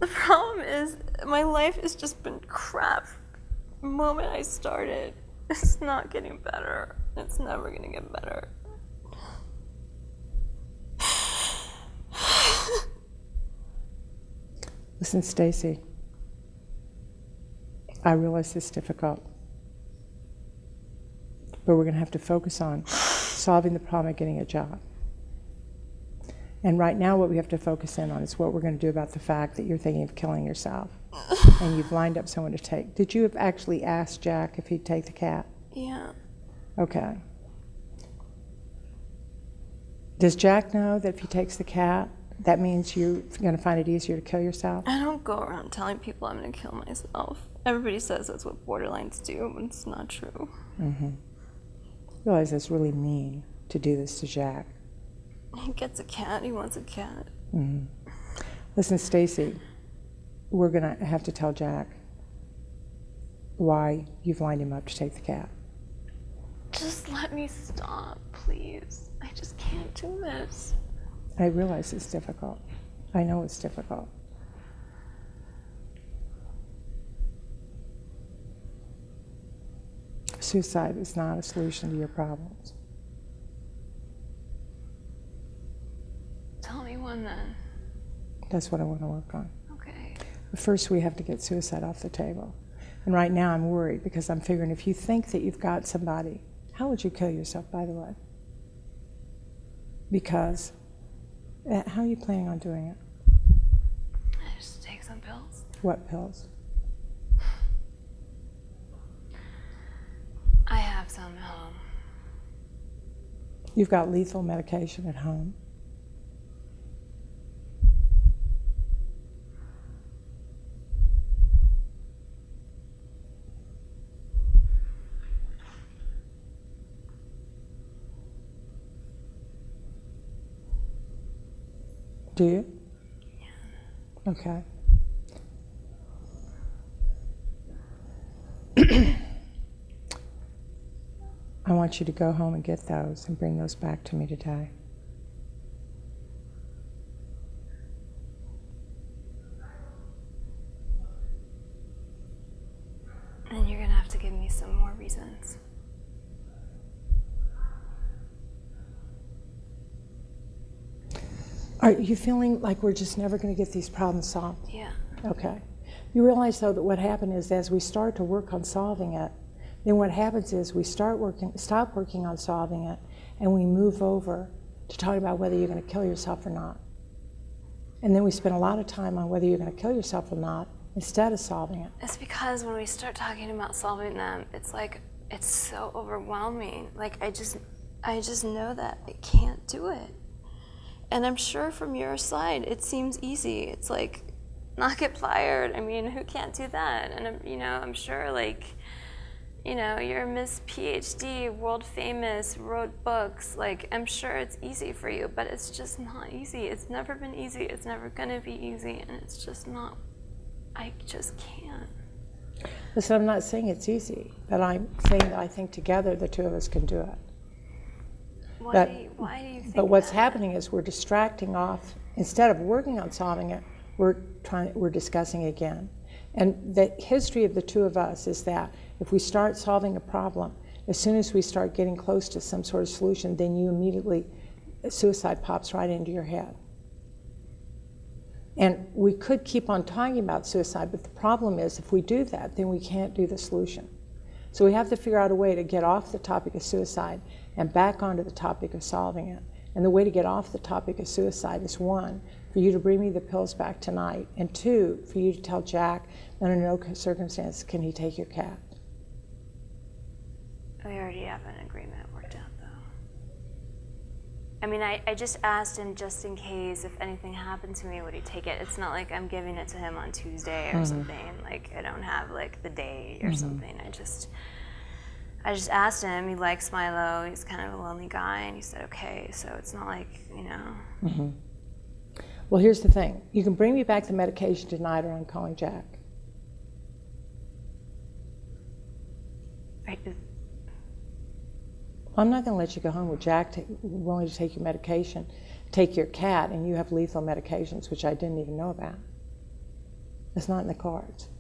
The problem is my life has just been crap the moment I started. It's not getting better. It's never going to get better. Listen, Stacy, I realize it's difficult, but we're going to have to focus on solving the problem of getting a job. And right now what we have to focus in on is what we're going to do about the fact that you're thinking of killing yourself. and you've lined up someone to take. Did you have actually asked Jack if he'd take the cat? Yeah. Okay. Does Jack know that if he takes the cat, that means you're going to find it easier to kill yourself? I don't go around telling people I'm going to kill myself. Everybody says that's what borderlines do, but it's not true. Mm-hmm. Realize it's really mean to do this to Jack. He gets a cat. He wants a cat. Mm-hmm. Listen, Stacy, we're going to have to tell Jack why you've lined him up to take the cat. Just let me stop, please. I just can't do this. I realize it's difficult. I know it's difficult. Suicide is not a solution to your problems. Tell me one then. That's what I want to work on. Okay. But first, we have to get suicide off the table. And right now, I'm worried because I'm figuring if you think that you've got somebody, how would you kill yourself, by the way? Because, how are you planning on doing it? I just take some pills. What pills? I have some at home. You've got lethal medication at home. Do you? Yeah. Okay. I want you to go home and get those and bring those back to me today. And you're gonna have to give me some more reasons. Are you feeling like we're just never going to get these problems solved? Yeah. Okay. You realize, though, that what happened is as we start to work on solving it, then what happens is we stop working on solving it, and we move over to talking about whether you're going to kill yourself or not. And then we spend a lot of time on whether you're going to kill yourself or not instead of solving it. It's because when we start talking about solving them, it's like, it's so overwhelming. Like, I just know that I can't do it. And I'm sure from your side, it seems easy. It's like, not get fired. I mean, who can't do that? And I'm sure, like, you're Miss PhD, world famous, wrote books. Like, I'm sure it's easy for you, but it's just not easy. It's never been easy. It's never gonna be easy, and it's just not. I just can't. Listen, I'm not saying it's easy, but I'm saying that I think together the two of us can do it. Why do you think But what's that? happening is we're distracting off. Instead of working on solving it, we're discussing it again. And the history of the two of us is that if we start solving a problem, as soon as we start getting close to some sort of solution, then you immediately, suicide pops right into your head. And we could keep on talking about suicide, but the problem is if we do that, then we can't do the solution. So we have to figure out a way to get off the topic of suicide and back onto the topic of solving it. And the way to get off the topic of suicide is, one, for you to bring me the pills back tonight, and two, for you to tell Jack that under no circumstances can he take your cat. We already have an agreement worked out, though. I mean, I just asked him just in case if anything happened to me, would he take it? It's not like I'm giving it to him on Tuesday or something. Like, I don't have, like, the day or something. I just asked him. He likes Milo. He's kind of a lonely guy, and he said, okay. So it's not like, Well, here's the thing. You can bring me back the medication tonight, or I'm calling Jack. Right. I'm not going to let you go home with Jack willing to take your medication, take your cat, and you have lethal medications, which I didn't even know about. It's not in the cards.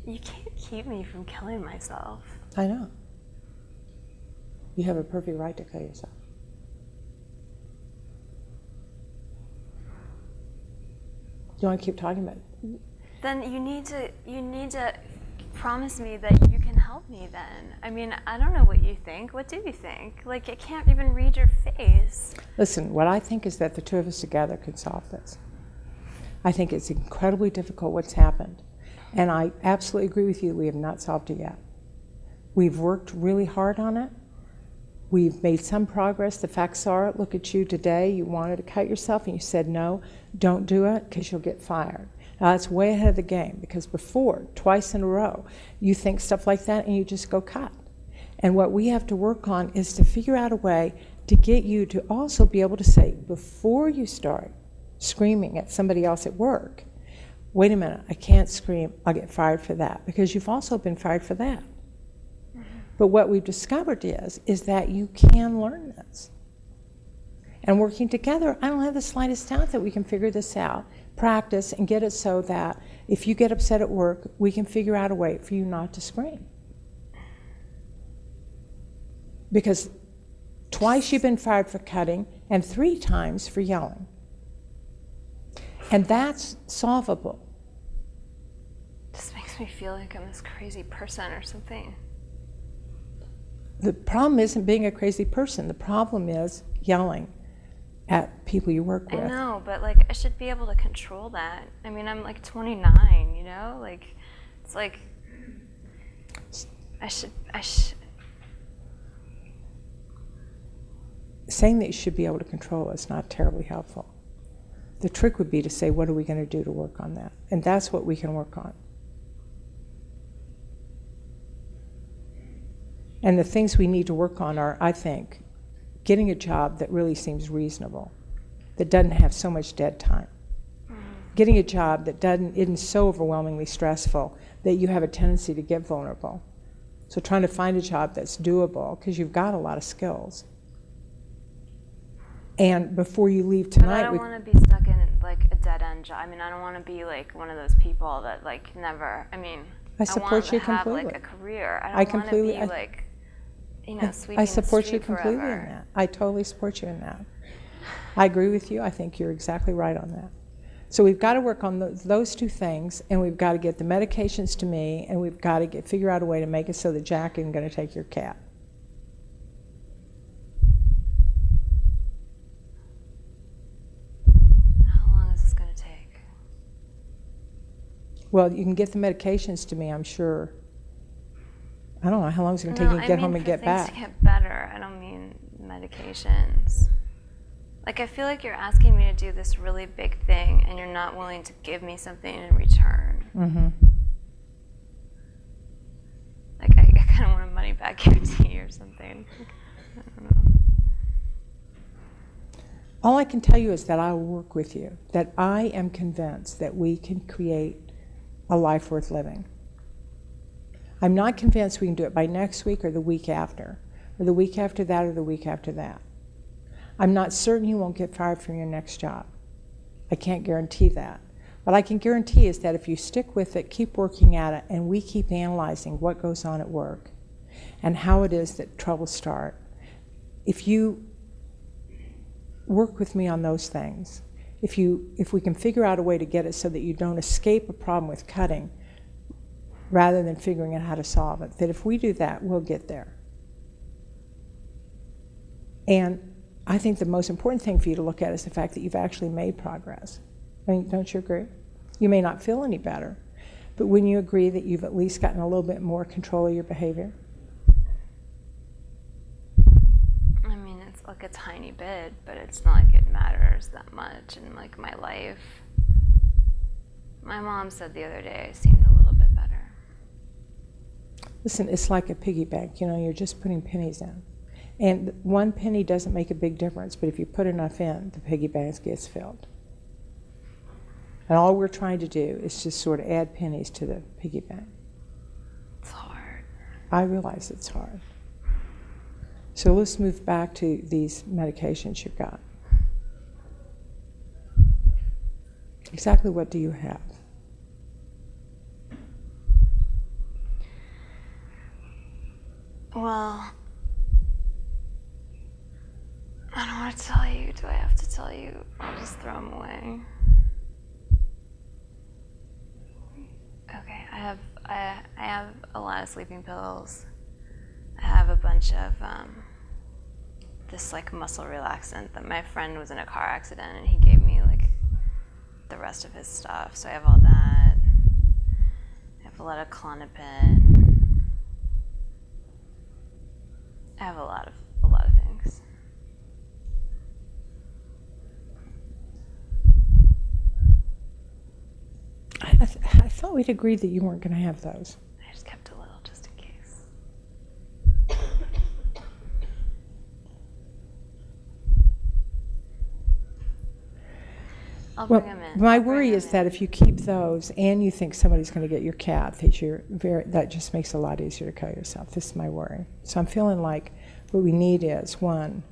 You can't keep me from killing myself. I know. You have a perfect right to kill yourself. You want to keep talking about it? Then you need to promise me that you can help me then. I mean, I don't know what you think. What do you think? Like, I can't even read your face. Listen, what I think is that the two of us together can solve this. I think it's incredibly difficult what's happened. And I absolutely agree with you, we have not solved it yet. We've worked really hard on it. We've made some progress. The facts are, look at you today, you wanted to cut yourself and you said no, don't do it because you'll get fired. Now that's way ahead of the game, because before, twice in a row, you think stuff like that and you just go cut. And what we have to work on is to figure out a way to get you to also be able to say, before you start screaming at somebody else at work, wait a minute, I can't scream, I'll get fired for that, because you've also been fired for that. Mm-hmm. But what we've discovered is that you can learn this. And working together, I don't have the slightest doubt that we can figure this out, practice, and get it so that if you get upset at work, we can figure out a way for you not to scream. Because twice you've been fired for cutting, and 3 times for yelling. And that's solvable. This makes me feel like I'm this crazy person or something. The problem isn't being a crazy person. The problem is yelling at people you work with. I know, but like I should be able to control that. I mean, I'm like 29, you know? Like, it's like I should. Saying that you should be able to control is not terribly helpful. The trick would be to say, what are we going to do to work on that? And that's what we can work on. And the things we need to work on are, I think, getting a job that really seems reasonable, that doesn't have so much dead time. Getting a job that isn't so overwhelmingly stressful that you have a tendency to get vulnerable. So trying to find a job that's doable, because you've got a lot of skills. And before you leave tonight, but I don't want to be stuck in like a dead end job. I mean, I don't want to be like one of those people that like never. I mean, I support you completely. I want to have like a career. I don't want to be like, you know, sweeping I support the you street completely forever. in that. I totally support you in that. I agree with you. I think you're exactly right on that. So we've got to work on those 2 things, and we've got to get the medications to me, and we've got to figure out a way to make it so that Jack isn't going to take your cat. Well, you can get the medications to me, I'm sure. I don't know how long it's going to take you to get home and get back. To get better. I don't mean medications. Like, I feel like you're asking me to do this really big thing, and you're not willing to give me something in return. Mm-hmm. Like, I kind of want a money back guarantee or something. I don't know. All I can tell you is that I will work with you, that I am convinced that we can create a life worth living. I'm not convinced we can do it by next week or the week after, or the week after that or the week after that. I'm not certain you won't get fired from your next job. I can't guarantee that. What I can guarantee is that if you stick with it, keep working at it, and we keep analyzing what goes on at work and how it is that troubles start, if you work with me on those things, if we can figure out a way to get it so that you don't escape a problem with cutting rather than figuring out how to solve it, that if we do that, we'll get there. And I think the most important thing for you to look at is the fact that you've actually made progress. I mean, don't you agree? You may not feel any better, but wouldn't you agree that you've at least gotten a little bit more control of your behavior? I mean, it's like a tiny bit, but it's not like it matters that much in like my life. My mom said the other day I seemed a little bit better. Listen, it's like a piggy bank, you know, you're just putting pennies in. And 1 penny doesn't make a big difference, but if you put enough in, the piggy bank gets filled. And all we're trying to do is just sort of add pennies to the piggy bank. It's hard. I realize it's hard. So let's move back to these medications you've got. Exactly what do you have? Well, I don't want to tell you. Do I have to tell you? I'll just throw them away. Okay, I have a lot of sleeping pills. I have a bunch of this like muscle relaxant that my friend was in a car accident and he gave me like the rest of his stuff. So I have all that. I have a lot of Klonopin. I have a lot of things. I thought we'd agreed that you weren't going to have those. I just kept a little just in case. I'll bring them in. My worry is that if you keep those and you think somebody's going to get your cat, that just makes it a lot easier to kill yourself. This is my worry. So I'm feeling like what we need is, one,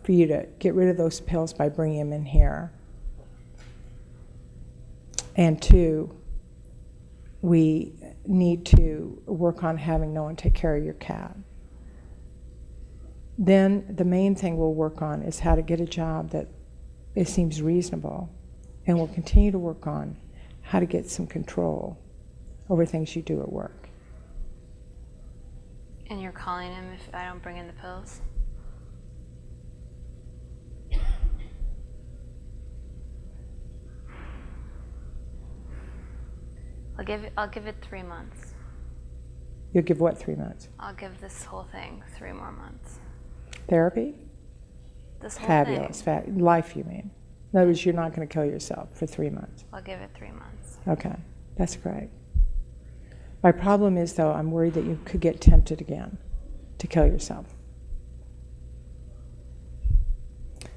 for you to get rid of those pills by bringing them in here. And two, we need to work on having no one take care of your cat. Then the main thing we'll work on is how to get a job that it seems reasonable. And we'll continue to work on how to get some control over things you do at work. And you're calling him if I don't bring in the pills? I'll give it 3 months. You'll give what 3 months? I'll give this whole thing 3 more months. Therapy? This whole Fabulous. thing. Life, you mean? In other words, you're not going to kill yourself for 3 months. I'll give it 3 months. Okay, that's great. My problem is, though, I'm worried that you could get tempted again to kill yourself.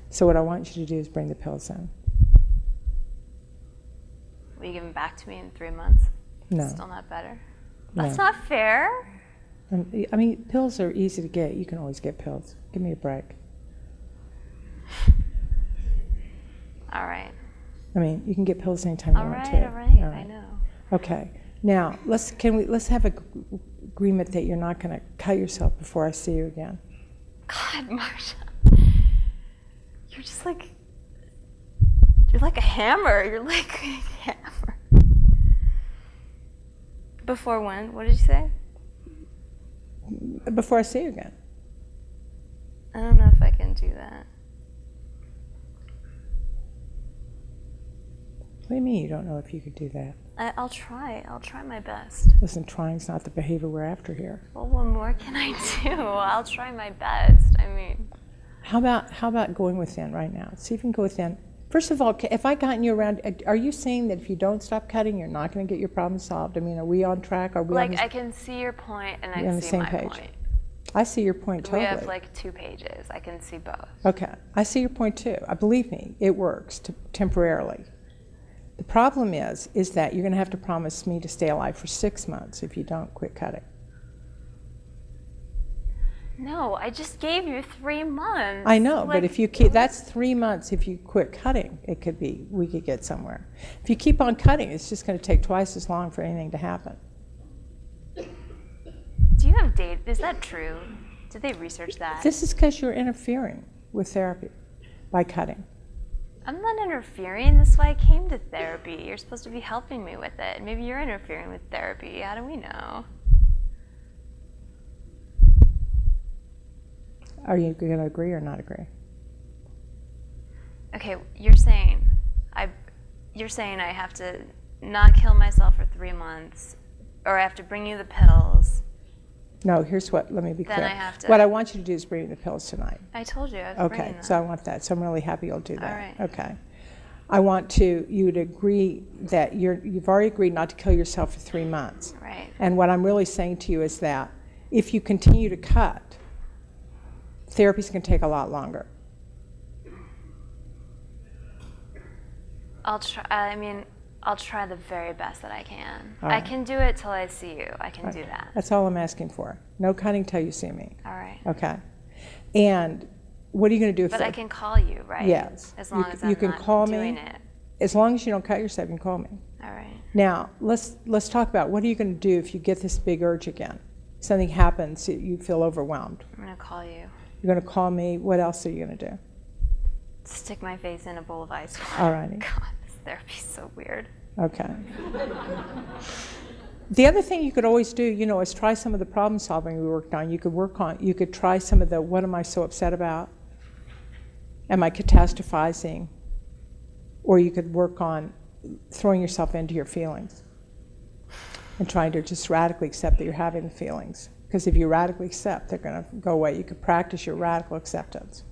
So what I want you to do is bring the pills in. Will you give them back to me in 3 months? No. Still not better? No. That's not fair. I mean, pills are easy to get. You can always get pills. Give me a break. All right. I mean, you can get pills anytime you want to. All right, I know. Okay. Now, let's have an agreement that you're not going to cut yourself before I see you again. God, Marsha. You're like a hammer. You're like a hammer. Before when? What did you say? Before I see you again. I don't know if I can do that. What do you mean you don't know if you could do that? I'll try. I'll try my best. Listen, trying's not the behavior we're after here. Well, what more can I do? I'll try my best. I mean. How about going within right now? See if you can go within. First of all, if I gotten you around, are you saying that if you don't stop cutting, you're not going to get your problem solved? I mean, are we on track? Are we like, I can see your point and I see my point. I see your point totally. We have like 2 pages. I can see both. Okay, I see your point too. Believe me, it works temporarily. The problem is that you're going to have to promise me to stay alive for 6 months if you don't quit cutting. No, I just gave you 3 months. I know, but if you keep, that's 3 months. If you quit cutting, we could get somewhere. If you keep on cutting, it's just going to take twice as long for anything to happen. Do you have data? Is that true? Did they research that? This is because you're interfering with therapy by cutting. I'm not interfering. That's why I came to therapy. You're supposed to be helping me with it. Maybe you're interfering with therapy. How do we know? Are you going to agree or not agree? Okay, you're saying I have to not kill myself for 3 months, or I have to bring you the pills. No, let me be clear. Then I have to. What I want you to do is bring me the pills tonight. I told you I was bringing them. So I want that. So I'm really happy you'll do that. All right. Okay. I want you to agree that you've already agreed not to kill yourself for 3 months. Right. And what I'm really saying to you is that if you continue to cut, therapy's going to take a lot longer. I'll try. I'll try the very best that I can. All right. I can do it till I see you. I can do that. That's all I'm asking for. No cutting till you see me. All right. Okay. And what are you going to do if But I can call you, right? Yes. As long as I'm you can not call doing me. it. As long as you don't cut yourself, you can call me. All right. Now, let's talk about what are you going to do if you get this big urge again? Something happens, you feel overwhelmed. I'm going to call you. You're going to call me. What else are you going to do? Stick my face in a bowl of ice water. All righty. God, this therapy's so weird. Okay. The other thing you could always do, is try some of the problem solving we worked on. You could try some of the, what am I so upset about? Am I catastrophizing? Or you could work on throwing yourself into your feelings and trying to just radically accept that you're having the feelings. Because if you radically accept, they're going to go away. You could practice your radical acceptance.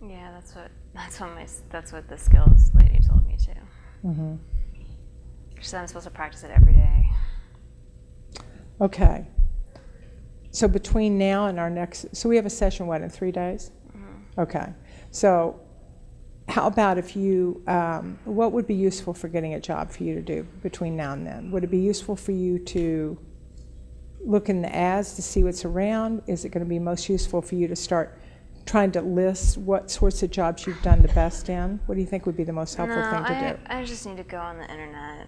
Yeah, that's what the skills lady told me too. Mm-hmm. She said I'm supposed to practice it every day. Okay. So between now and our next, so we have a session, what, in 3 days? Mm-hmm. Okay. So how about if you, what would be useful for getting a job for you to do between now and then? Would it be useful for you to look in the ads to see what's around? Is it going to be most useful for you to start trying to list what sorts of jobs you've done the best in? What do you think would be the most helpful thing to do? I just need to go on the internet.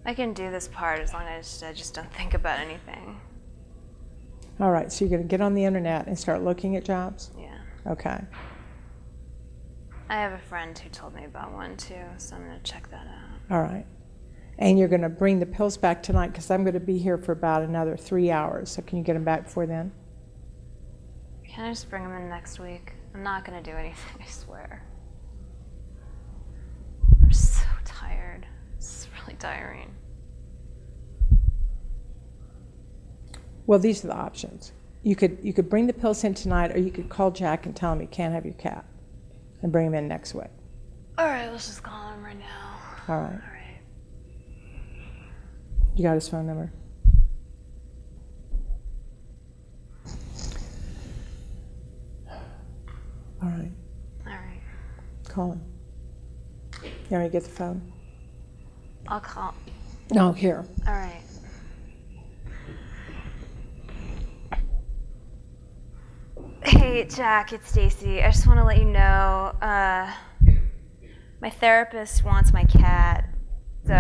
I can do this part as long as I just don't think about anything. All right, so you're going to get on the internet and start looking at jobs? Yeah. Okay. I have a friend who told me about one too, so I'm going to check that out. All right. And you're going to bring the pills back tonight because I'm going to be here for about another 3 hours. So can you get them back before then? Can I just bring them in next week? I'm not going to do anything, I swear. I'm so tired. It's really tiring. Well, these are the options. You could bring the pills in tonight, or you could call Jack and tell him you can't have your cat and bring him in next week. All right, let's just call him right now. All right. All right. You got his phone number? All right. All right. Call him. You want me to get the phone? I'll call. No, here. All right. Hey, Jack, it's Stacy. I just want to let you know, my therapist wants my cat, so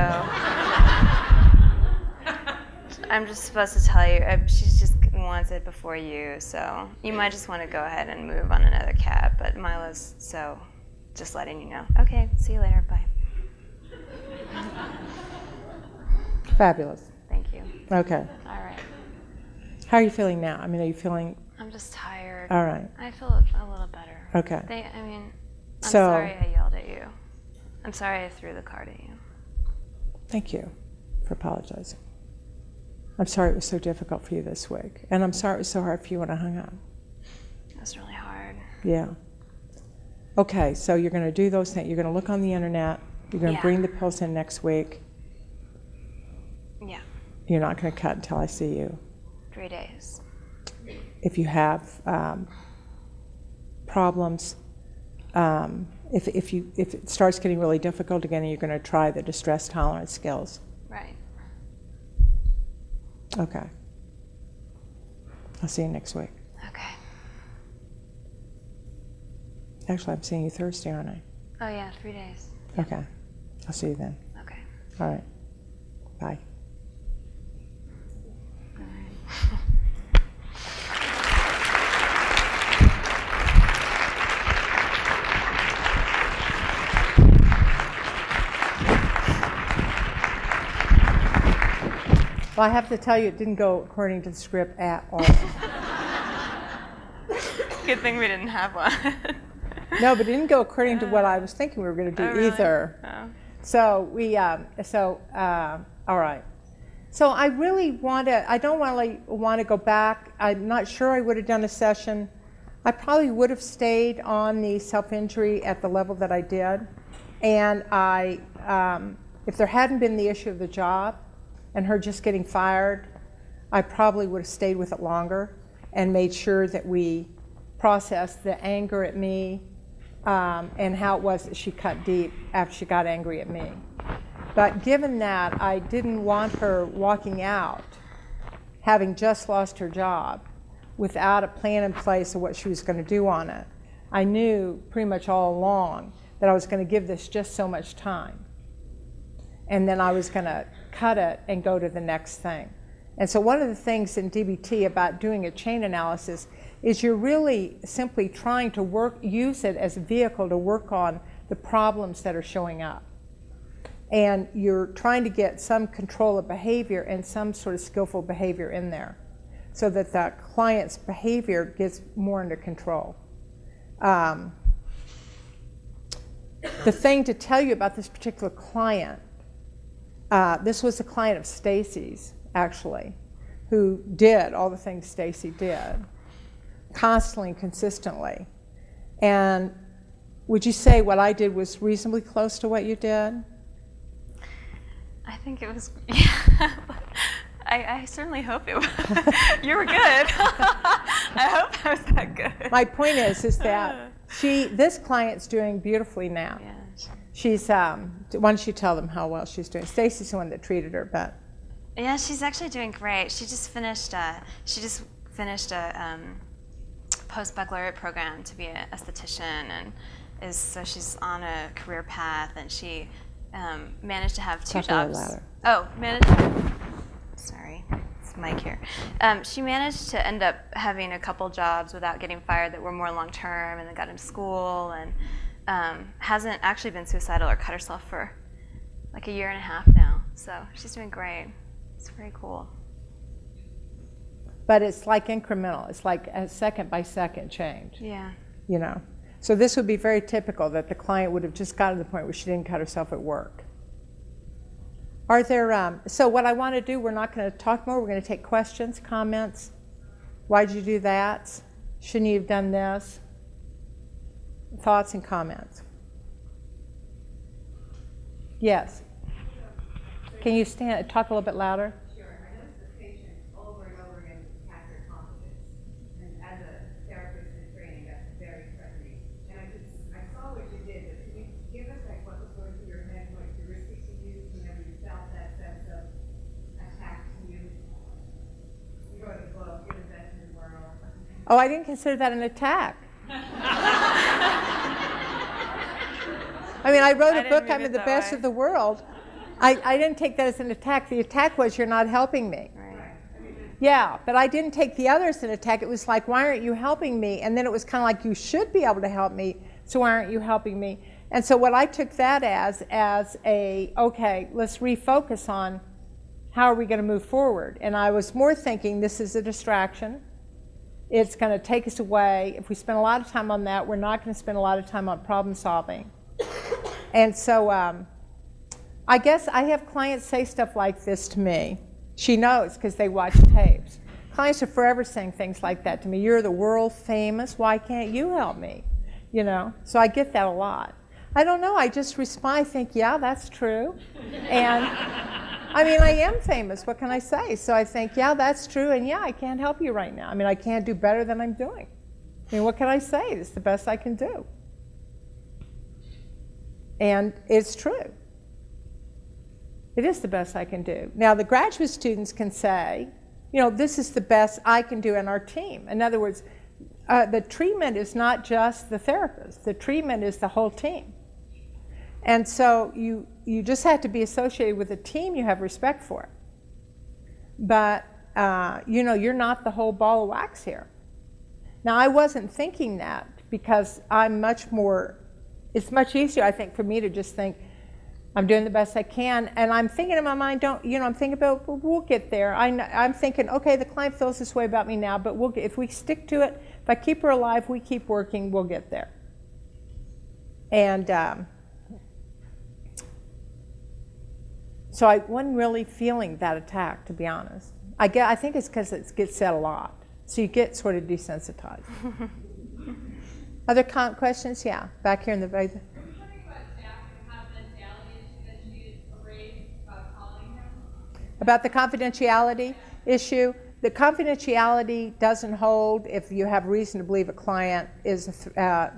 I'm just supposed to tell you. She just wants it before you, so you might just want to go ahead and move on another cat, but Milo's, so just letting you know. Okay, see you later. Bye. Fabulous. Thank you. Okay. All right. How are you feeling now? I mean, are you feeling... I'm just tired. All right. I feel a little better. Okay. I'm So- sorry I yelled at you. I'm sorry I threw the card at you. Thank you for apologizing. I'm sorry it was so difficult for you this week. And I'm sorry it was so hard for you when I hung up. It was really hard. Yeah. Okay, so you're going to do those things. You're going to look on the internet. You're going to Yeah. bring the pills in next week. Yeah. You're not going to cut until I see you. 3 days. If you have problems, if it starts getting really difficult again, you're going to try the distress tolerance skills. Right. Okay. I'll see you next week. Okay. Actually, I'm seeing you Thursday, aren't I? Oh yeah, 3 days. Okay. I'll see you then. Okay. All right. Bye. All right. Well, I have to tell you, it didn't go according to the script at all. Good thing we didn't have one. No, but it didn't go according to what I was thinking we were going to do Oh, really? either. Oh. So all right. So I really I don't really want to go back. I'm not sure I would have done a session. I probably would have stayed on the self-injury at the level that I did. And if there hadn't been the issue of the job and her just getting fired, I probably would have stayed with it longer and made sure that we processed the anger at me and how it was that she cut deep after she got angry at me. But given that I didn't want her walking out, having just lost her job, without a plan in place of what she was going to do on it, I knew pretty much all along that I was going to give this just so much time. And then I was going to cut it and go to the next thing. And so one of the things in DBT about doing a chain analysis is you're really simply trying to use it as a vehicle to work on the problems that are showing up. And you're trying to get some control of behavior and some sort of skillful behavior in there so that the client's behavior gets more under control. the thing to tell you about this particular client, this was a client of Stacy's, actually, who did all the things Stacy did, constantly and consistently. And would you say what I did was reasonably close to what you did? I think it was, yeah. I certainly hope it was. You were good. I hope I was that good. My point is that this client's doing beautifully now. Yeah. She's, why don't you tell them how well she's doing? Stacy's the one that treated her, but. Yeah, she's actually doing great. She just finished a post-baccalaureate program to be an esthetician, and so she's on a career path, and she managed to have 2 jobs. Sorry, it's Mike here. She managed to end up having a couple jobs without getting fired that were more long-term, and then got into school, and hasn't actually been suicidal or cut herself for like a year and a half now. So she's doing great. It's very cool. But it's like incremental. It's like a second by second change. Yeah. You know. So this would be very typical that the client would have just gotten to the point where she didn't cut herself at work. Are there, so what I want to do, we're not going to talk more. We're going to take questions, comments. Why'd you do that? Shouldn't you have done this? Thoughts and comments. Yes. Can you talk a little bit louder? Sure. I noticed the patient over and over again attack their confidence. And as a therapist in training, that's very threatening. And I saw what you did, but can you give us like what was going through your head, what heuristics you used whenever you felt that sense of attack to you? You wrote a book, You're the Best in the World. Oh, I didn't consider that an attack. I mean, I wrote a book, I'm the best of the world. I didn't take that as an attack. The attack was, you're not helping me. Right. Yeah, but I didn't take the other as an attack. It was like, why aren't you helping me? And then it was kind of like, you should be able to help me, so why aren't you helping me? And so what I took that as okay, let's refocus on how are we going to move forward. And I was more thinking, this is a distraction. It's going to take us away. If we spend a lot of time on that, we're not going to spend a lot of time on problem solving. And so I guess I have clients say stuff like this to me. She knows because they watch tapes. Clients are forever saying things like that to me. You're the world famous. Why can't you help me? You know, so I get that a lot. I don't know. I just respond. I think, yeah, that's true. And I mean, I am famous. What can I say? So I think, yeah, that's true. And yeah, I can't help you right now. I mean, I can't do better than I'm doing. I mean, what can I say? It's the best I can do. And it's true. It is the best I can do. Now, the graduate students can say, you know, this is the best I can do in our team. In other words, the treatment is not just the therapist. The treatment is the whole team. And so you just have to be associated with a team you have respect for. But, you know, you're not the whole ball of wax here. Now, I wasn't thinking that because I'm much more, it's much easier, I think, for me to just think, I'm doing the best I can, and I'm thinking in my mind, I'm thinking about, well, we'll get there. I'm thinking, okay, the client feels this way about me now, but if we stick to it, if I keep her alive, we keep working, we'll get there. And so I wasn't really feeling that attack, to be honest. I think it's because it gets said a lot, so you get sort of desensitized. Other questions? Yeah, back here in the very. About the confidentiality issue, the confidentiality doesn't hold if you have reason to believe a client is a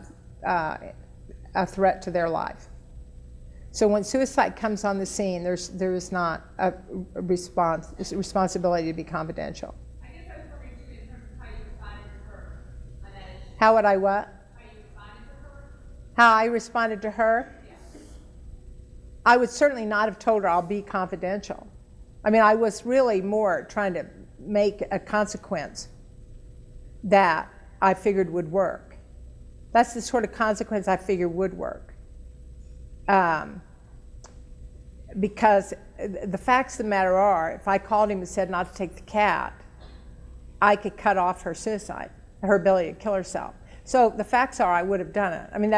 threat to their life. So when suicide comes on the scene, there is not a responsibility to be confidential. I guess I was wondering too, in terms of how you responded to her on that issue. How would I what? How you responded to her? How I responded to her? Yeah. I would certainly not have told her I'll be confidential. I mean, I was really more trying to make a consequence that I figured would work. That's the sort of consequence I figured would work. Because the facts of the matter are, if I called him and said not to take the cat, I could cut off her suicide, her ability to kill herself. So the facts are I would have done it. I mean,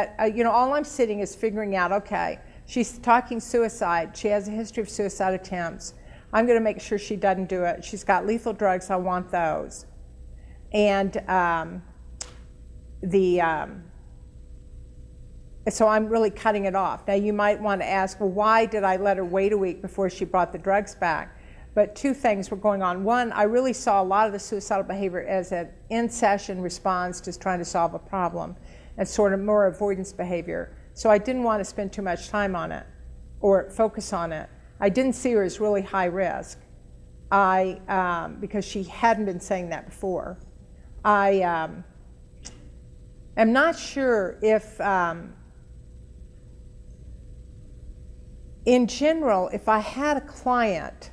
all I'm sitting is figuring out, okay, she's talking suicide. She has a history of suicide attempts. I'm going to make sure she doesn't do it. She's got lethal drugs. I want those. And so I'm really cutting it off. Now, you might want to ask, well, why did I let her wait a week before she brought the drugs back? But two things were going on. One, I really saw a lot of the suicidal behavior as an in-session response to trying to solve a problem and sort of more avoidance behavior. So I didn't want to spend too much time on it or focus on it. I didn't see her as really high risk because she hadn't been saying that before. I am not sure if, in general, if I had a client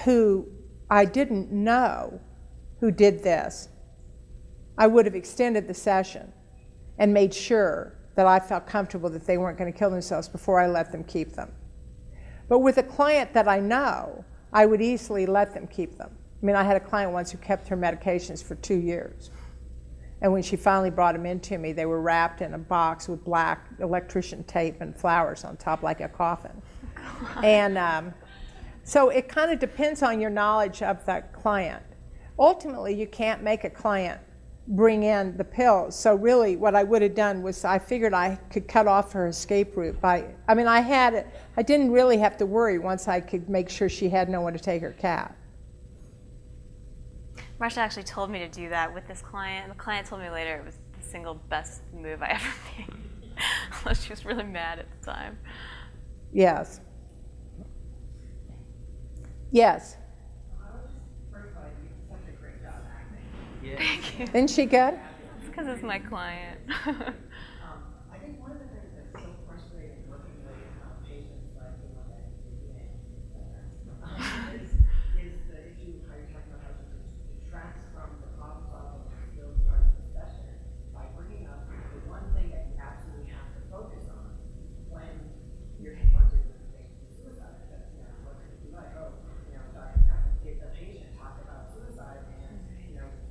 who I didn't know who did this, I would have extended the session and made sure that I felt comfortable that they weren't going to kill themselves before I let them keep them. But with a client that I know, I would easily let them keep them. I mean, I had a client once who kept her medications for 2 years. And when she finally brought them into me, they were wrapped in a box with black electrician tape and flowers on top like a coffin. And so it kind of depends on your knowledge of that client. Ultimately, you can't make a client bring in the pills. So really what I would have done was I figured I could cut off her escape route I didn't really have to worry once I could make sure she had no one to take her cat. Marsha actually told me to do that with this client. The client told me later it was the single best move I ever made. Although she was really mad at the time. Yes. Yes. Thank you. Isn't she good? It's because it's my client. I think one of the things that's so frustrating working with patients like the one that you're doing is the issue how you're talking about how she detracts from the problem solving and skills part of the session by bringing up the one thing that you absolutely have to focus on when you're confronted with the patient with suicide. That, what could it be like? Oh, Dr. Kaplan gave the patient talk about suicide and,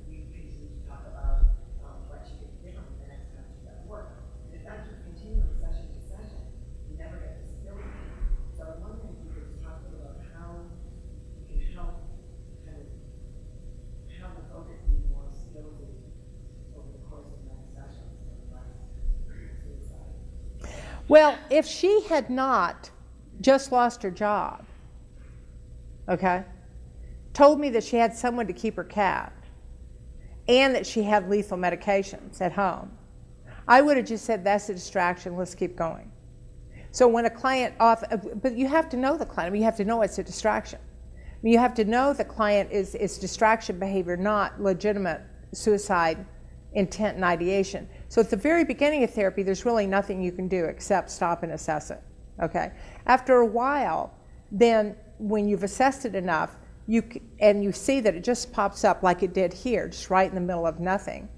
we continue to talk about what she could be different the next time she does work. And if that just continues session to session, you never get the skills. So I was wondering if you could talk a little about how you can help kind of have the focus be more skillsy over the course of many sessions and less suicide. Well, if she had not just lost her job, okay, told me that she had someone to keep her cat, and that she had lethal medications at home, I would have just said, that's a distraction, let's keep going. So when a client, but you have to know the client, I mean, you have to know it's a distraction. I mean, you have to know the client is distraction behavior, not legitimate suicide intent and ideation. So at the very beginning of therapy, there's really nothing you can do except stop and assess it, okay? After a while, then when you've assessed it enough, and you see that it just pops up like it did here, just right in the middle of nothing,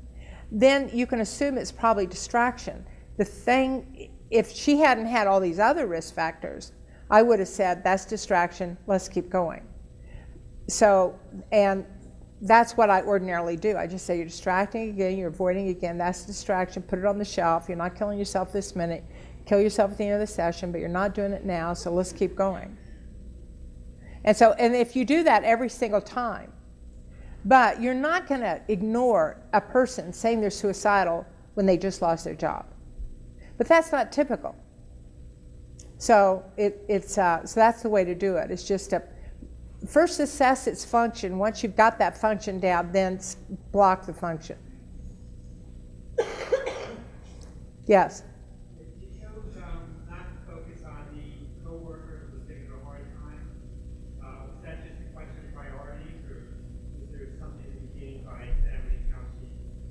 then you can assume it's probably distraction. The thing, if she hadn't had all these other risk factors, I would have said, that's distraction, let's keep going. So, and that's what I ordinarily do. I just say, you're distracting again, you're avoiding again, that's distraction, put it on the shelf, you're not killing yourself this minute, kill yourself at the end of the session, but you're not doing it now, so let's keep going. And so, and if you do that every single time, but you're not going to ignore a person saying they're suicidal when they just lost their job. But that's not typical. So so that's the way to do it. It's just to first assess its function. Once you've got that function down, then block the function. Yes. You chose not to focus on the coworker who was giving her a hard time. Was that just a question of priorities, or is there something to be gained by examining how she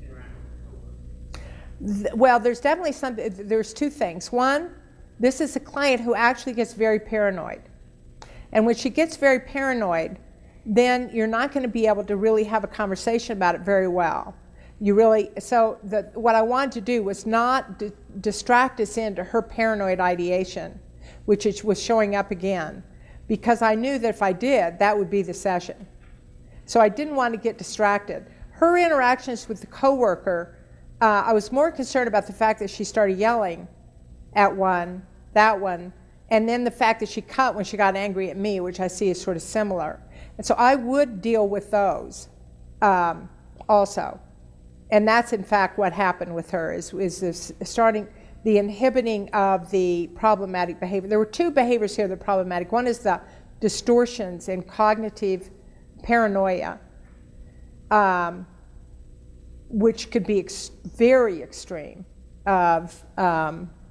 interacts with the coworker? Well, there's definitely something. There's two things. One, this is a client who actually gets very paranoid. And when she gets very paranoid, then you're not going to be able to really have a conversation about it very well. What I wanted to do was not distract us into her paranoid ideation, which was showing up again, because I knew that if I did, that would be the session. So I didn't want to get distracted. her interactions with the coworker, I was more concerned about the fact that she started yelling at that one, and then the fact that she cut when she got angry at me, which I see is sort of similar. And so I would deal with those also. And that's in fact what happened with her, is this starting the inhibiting of the problematic behavior. There were two behaviors here that are problematic. One is the distortions in cognitive paranoia, which could be very extreme of,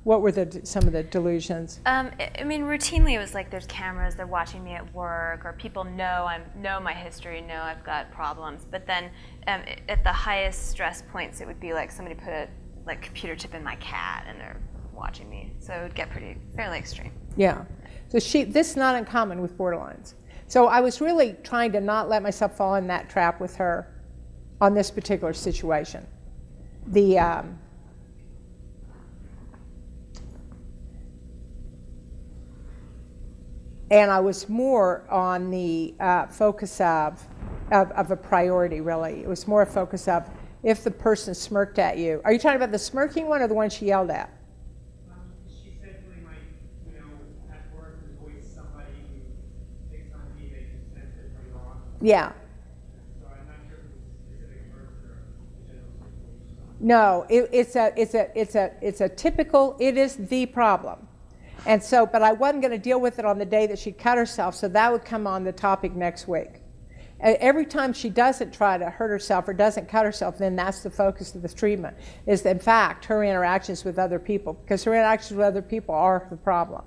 what were some of the delusions? I mean, routinely it was like there's cameras, they're watching me at work, or people know my history, know I've got problems. But then at the highest stress points, it would be like somebody put a computer chip in my cat and they're watching me. So it would get fairly extreme. Yeah. So this is not uncommon with borderlines. So I was really trying to not let myself fall in that trap with her on this particular situation. And I was more on the focus of a priority, really. It was more a focus of if the person smirked at you. Are you talking about the smirking one or the one she yelled at? She said something like, at work, there's always somebody who picks on me, they can sense it pretty wrong. Yeah. So I'm not sure if it's a specific person or a general situation. No, it's a typical, it is the problem. And so, but I wasn't going to deal with it on the day that she cut herself, so that would come on the topic next week. Every time she doesn't try to hurt herself or doesn't cut herself, then that's the focus of the treatment, is in fact her interactions with other people, because her interactions with other people are the problem.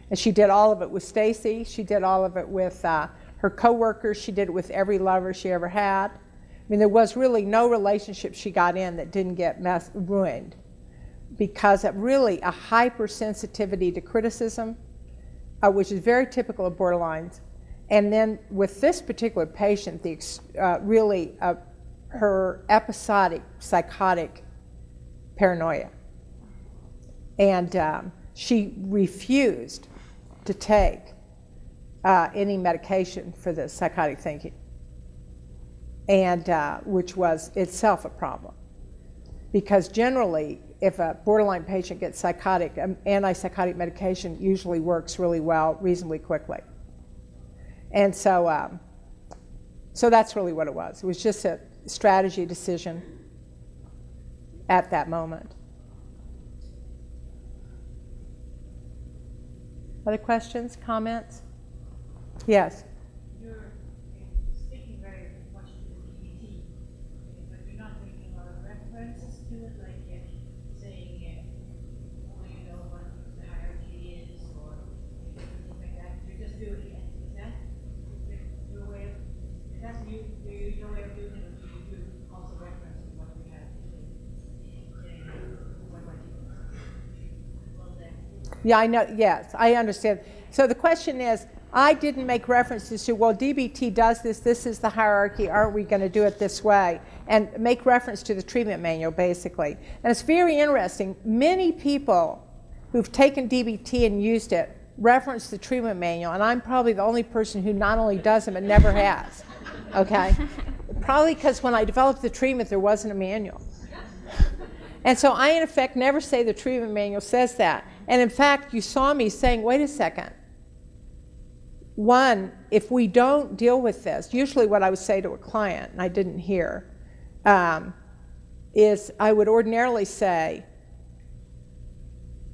And she did all of it with Stacy, she did all of it with her coworkers, she did it with every lover she ever had. I mean, there was really no relationship she got in that didn't get ruined, because of really a hypersensitivity to criticism, which is very typical of borderlines. And then with this particular patient, her episodic psychotic paranoia. And she refused to take any medication for the psychotic thinking, and which was itself a problem. Because generally, if a borderline patient gets psychotic, antipsychotic medication usually works really well, reasonably quickly. And so, so that's really what it was. It was just a strategy decision at that moment. Other questions, comments? Yes? You're speaking very much to the DBT, but you're not making a lot of references to it, like saying, oh, you know what the hierarchy is, or anything like that. You're just doing it. Is that your way of, if that's your way of doing it, or do you do also reference to what we have Yeah, I know, yes, I understand. So the question is, I didn't make references to, well, DBT does this, this is the hierarchy, aren't we going to do it this way? And make reference to the treatment manual, basically. And it's very interesting. Many people who've taken DBT and used it reference the treatment manual, and I'm probably the only person who not only does it, but never has, okay? Probably because when I developed the treatment, there wasn't a manual. And so I, in effect, never say the treatment manual says that. And in fact, you saw me saying, wait a second. One, if we don't deal with this, usually what I would say to a client, and I didn't hear, is I would ordinarily say,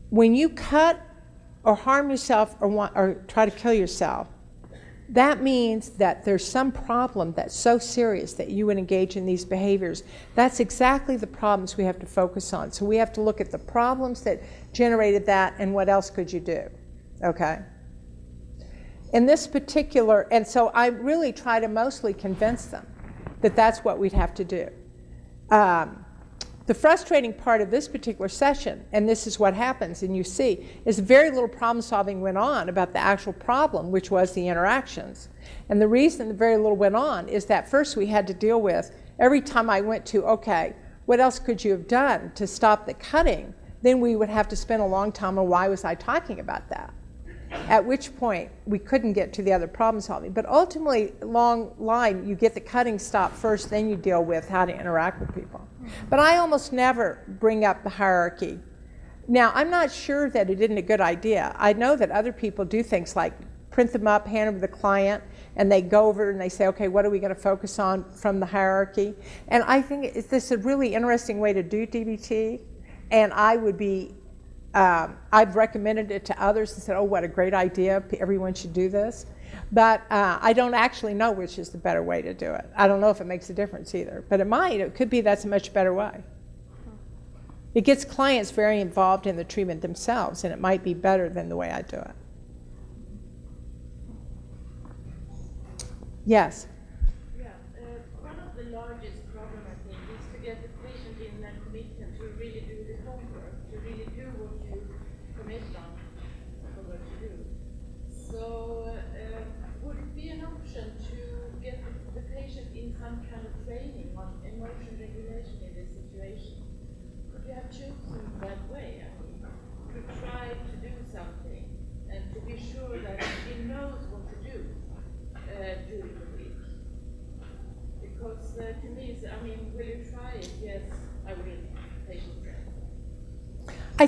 when you cut or harm yourself or try to kill yourself, that means that there's some problem that's so serious that you would engage in these behaviors. That's exactly the problems we have to focus on. So we have to look at the problems that generated that and what else could you do, okay? In this particular, and so I really try to mostly convince them that that's what we'd have to do. The frustrating part of this particular session, and this is what happens, and you see, is very little problem solving went on about the actual problem, which was the interactions. And the reason very little went on is that first we had to deal with, every time I went to, okay, what else could you have done to stop the cutting? Then we would have to spend a long time on why was I talking about that? at which point we couldn't get to the other problem solving. But ultimately, long line, you get the cutting stop first, then you deal with how to interact with people. But I almost never bring up the hierarchy. Now, I'm not sure that it isn't a good idea. I know that other people do things like print them up, hand them to the client, and they go over and they say, okay, what are we going to focus on from the hierarchy? And I think this is a really interesting way to do DBT, and I would be, I've recommended it to others and said, oh, what a great idea, everyone should do this. But I don't actually know which is the better way to do it. I don't know if it makes a difference either, but it could be that's a much better way. It gets clients very involved in the treatment themselves, and it might be better than the way I do it. Yes? Yeah, one of the largest problems, I think, is to get the patient in that commitment to really do the homework, to really do what you commit on for what you do. So, would it be an option to get the patient in some kind of training on emotion regulation in this situation? Could you have chosen that way? I mean, to try to do something and to be sure that he knows what to do during the week. Because to me, I mean, will you try it? Yes, I will. Patient says. I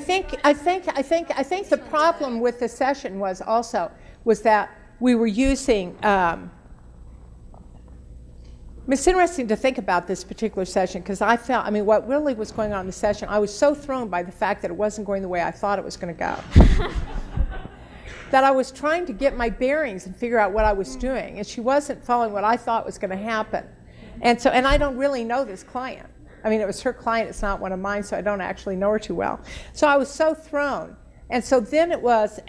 think the problem with the session was that we were using. It's interesting to think about this particular session because I felt, what really was going on in the session, I was so thrown by the fact that it wasn't going the way I thought it was going to go. That I was trying to get my bearings and figure out what I was doing, and she wasn't following what I thought was going to happen. And I don't really know this client. It was her client, it's not one of mine, so I don't actually know her too well. So I was so thrown. And so then it was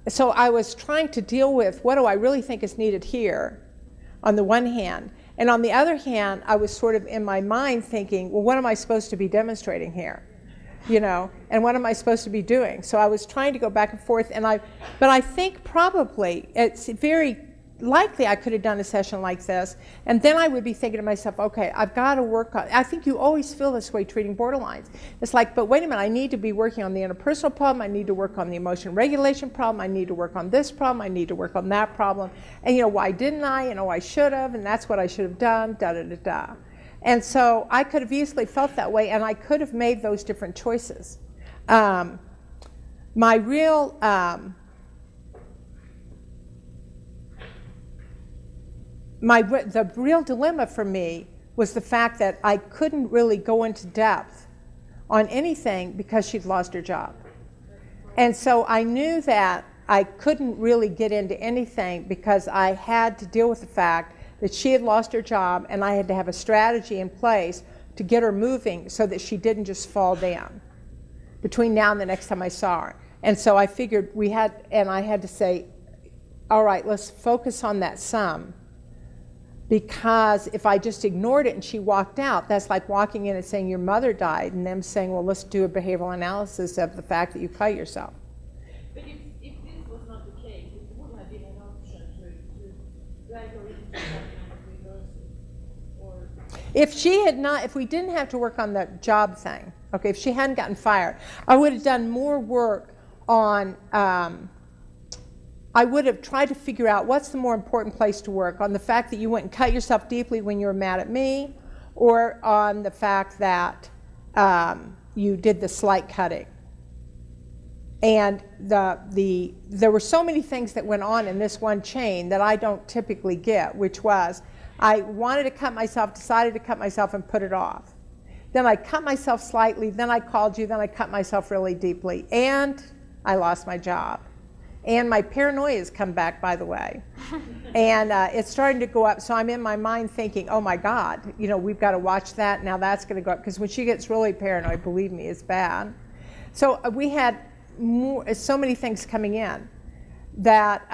so I was trying to deal with what do I really think is needed here, on the one hand. And on the other hand, I was sort of in my mind thinking, well, what am I supposed to be demonstrating here? And what am I supposed to be doing? So I was trying to go back and forth, but I think probably it's very likely I could have done a session like this, and then I would be thinking to myself, okay, I've got to work on, I think you always feel this way treating borderlines. It's like, but wait a minute, I need to be working on the interpersonal problem, I need to work on the emotion regulation problem, I need to work on this problem, I need to work on that problem, and why didn't I? I should have, and that's what I should have done, da-da-da-da. And so I could have easily felt that way, and I could have made those different choices. The real dilemma for me was the fact that I couldn't really go into depth on anything because she'd lost her job. And so I knew that I couldn't really get into anything because I had to deal with the fact that she had lost her job, and I had to have a strategy in place to get her moving so that she didn't just fall down between now and the next time I saw her. And so I figured I had to say, all right, let's focus on that sum, because if I just ignored it and she walked out, that's like walking in and saying your mother died and them saying, well, let's do a behavioral analysis of the fact that you cut yourself. But if this was not the case, it would have been an option to drag her into some kind of reversal. Or If we didn't have to work on the job thing, okay, if she hadn't gotten fired, I would have done more work on, I would have tried to figure out what's the more important place to work, on the fact that you went and cut yourself deeply when you were mad at me, or on the fact that you did the slight cutting. And there were so many things that went on in this one chain that I don't typically get, which was I wanted to cut myself, decided to cut myself, and put it off. Then I cut myself slightly, then I called you, then I cut myself really deeply, and I lost my job. And my paranoia has come back, by the way. And it's starting to go up, so I'm in my mind thinking, oh my God, we've got to watch that, now that's going to go up, because when she gets really paranoid, believe me, it's bad. So we had so many things coming in that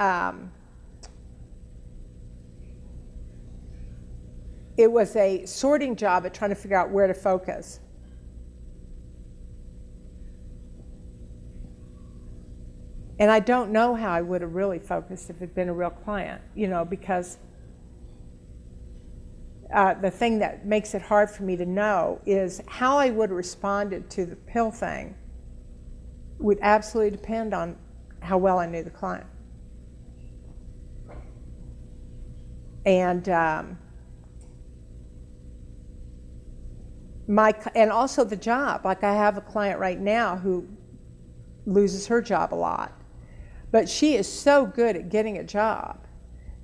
it was a sorting job at trying to figure out where to focus. And I don't know how I would have really focused if it had been a real client, because the thing that makes it hard for me to know is how I would have responded to the pill thing would absolutely depend on how well I knew the client. And and also the job. Like I have a client right now who loses her job a lot, but she is so good at getting a job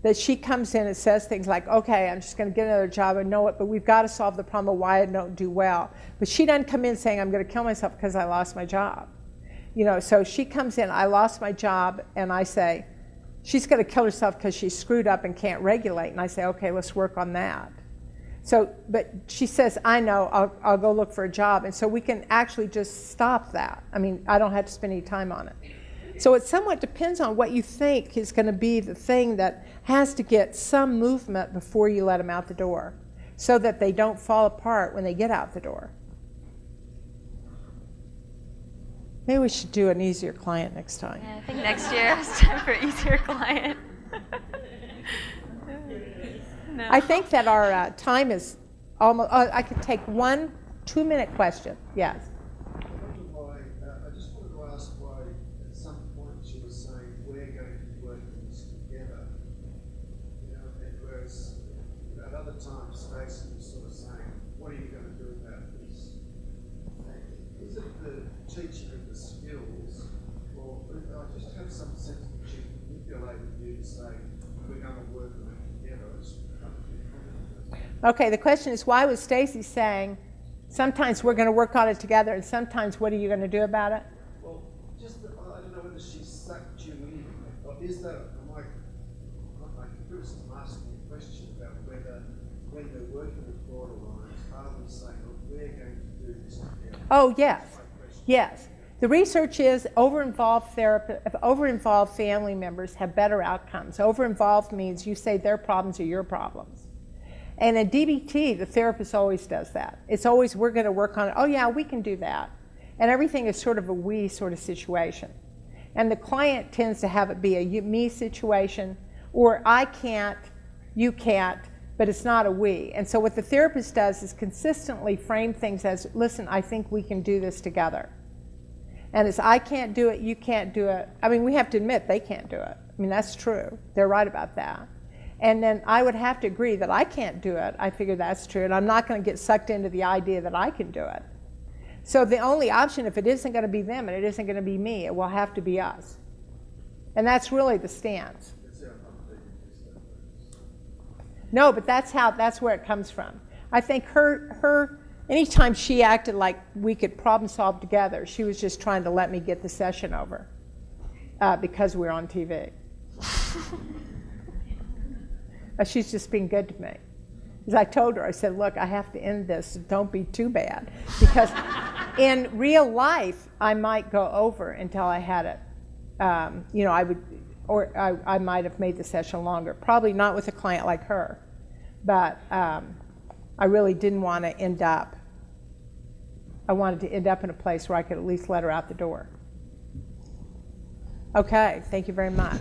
that she comes in and says things like, okay, I'm just going to get another job, I know it, but we've got to solve the problem of why I don't do well. But she doesn't come in saying, I'm going to kill myself because I lost my job. You know, so she comes in, I lost my job, and I say, she's going to kill herself because she's screwed up and can't regulate. And I say, okay, let's work on that. So, but she says, I know, I'll go look for a job. And so we can actually just stop that. I mean, I don't have to spend any time on it. So it somewhat depends on what you think is going to be the thing that has to get some movement before you let them out the door, so that they don't fall apart when they get out the door. Maybe we should do an easier client next time. Yeah, I think next year it's time for easier client. No. I think that our time is almost, I could take 1 2-minute question. Yes. I just wanted to ask why at some point she was saying we're going to be working this together. You know, and whereas at other times Stacey was sort of saying, what are you going to do about this? Is it the teaching of the skills, or I just have some sense that she manipulated you to say we're going to work on it together? Okay, the question is, why was Stacey saying sometimes we're going to work on it together and sometimes what are you going to do about it? Well, just I don't know whether she sucked you in, or is that, I'm curious to ask you a question about whether when they're working with borderlines, are we saying, look, we're going to do this together? Oh, yes. Yes. The research is over-involved family members have better outcomes. Over-involved means you say their problems are your problems. And in DBT, the therapist always does that. It's always, we're going to work on it. Oh, yeah, we can do that. And everything is sort of a we sort of situation. And the client tends to have it be a me situation, or I can't, you can't, but it's not a we. And so what the therapist does is consistently frame things as, listen, I think we can do this together. And it's I can't do it, you can't do it. I mean, we have to admit they can't do it. I mean, that's true. They're right about that. And then I would have to agree that I can't do it. I figure that's true. And I'm not going to get sucked into the idea that I can do it. So the only option, if it isn't going to be them and it isn't going to be me, it will have to be us. And that's really the stance. No, but that's where it comes from. I think her anytime she acted like we could problem solve together, she was just trying to let me get the session over because we're on TV. She's just being good to me. As I told her, I said, look, I have to end this. Don't be too bad. Because in real life, I might go over until I had it. You know, I might have made the session longer. Probably not with a client like her. But I really didn't want to end up. I wanted to end up in a place where I could at least let her out the door. Okay, thank you very much.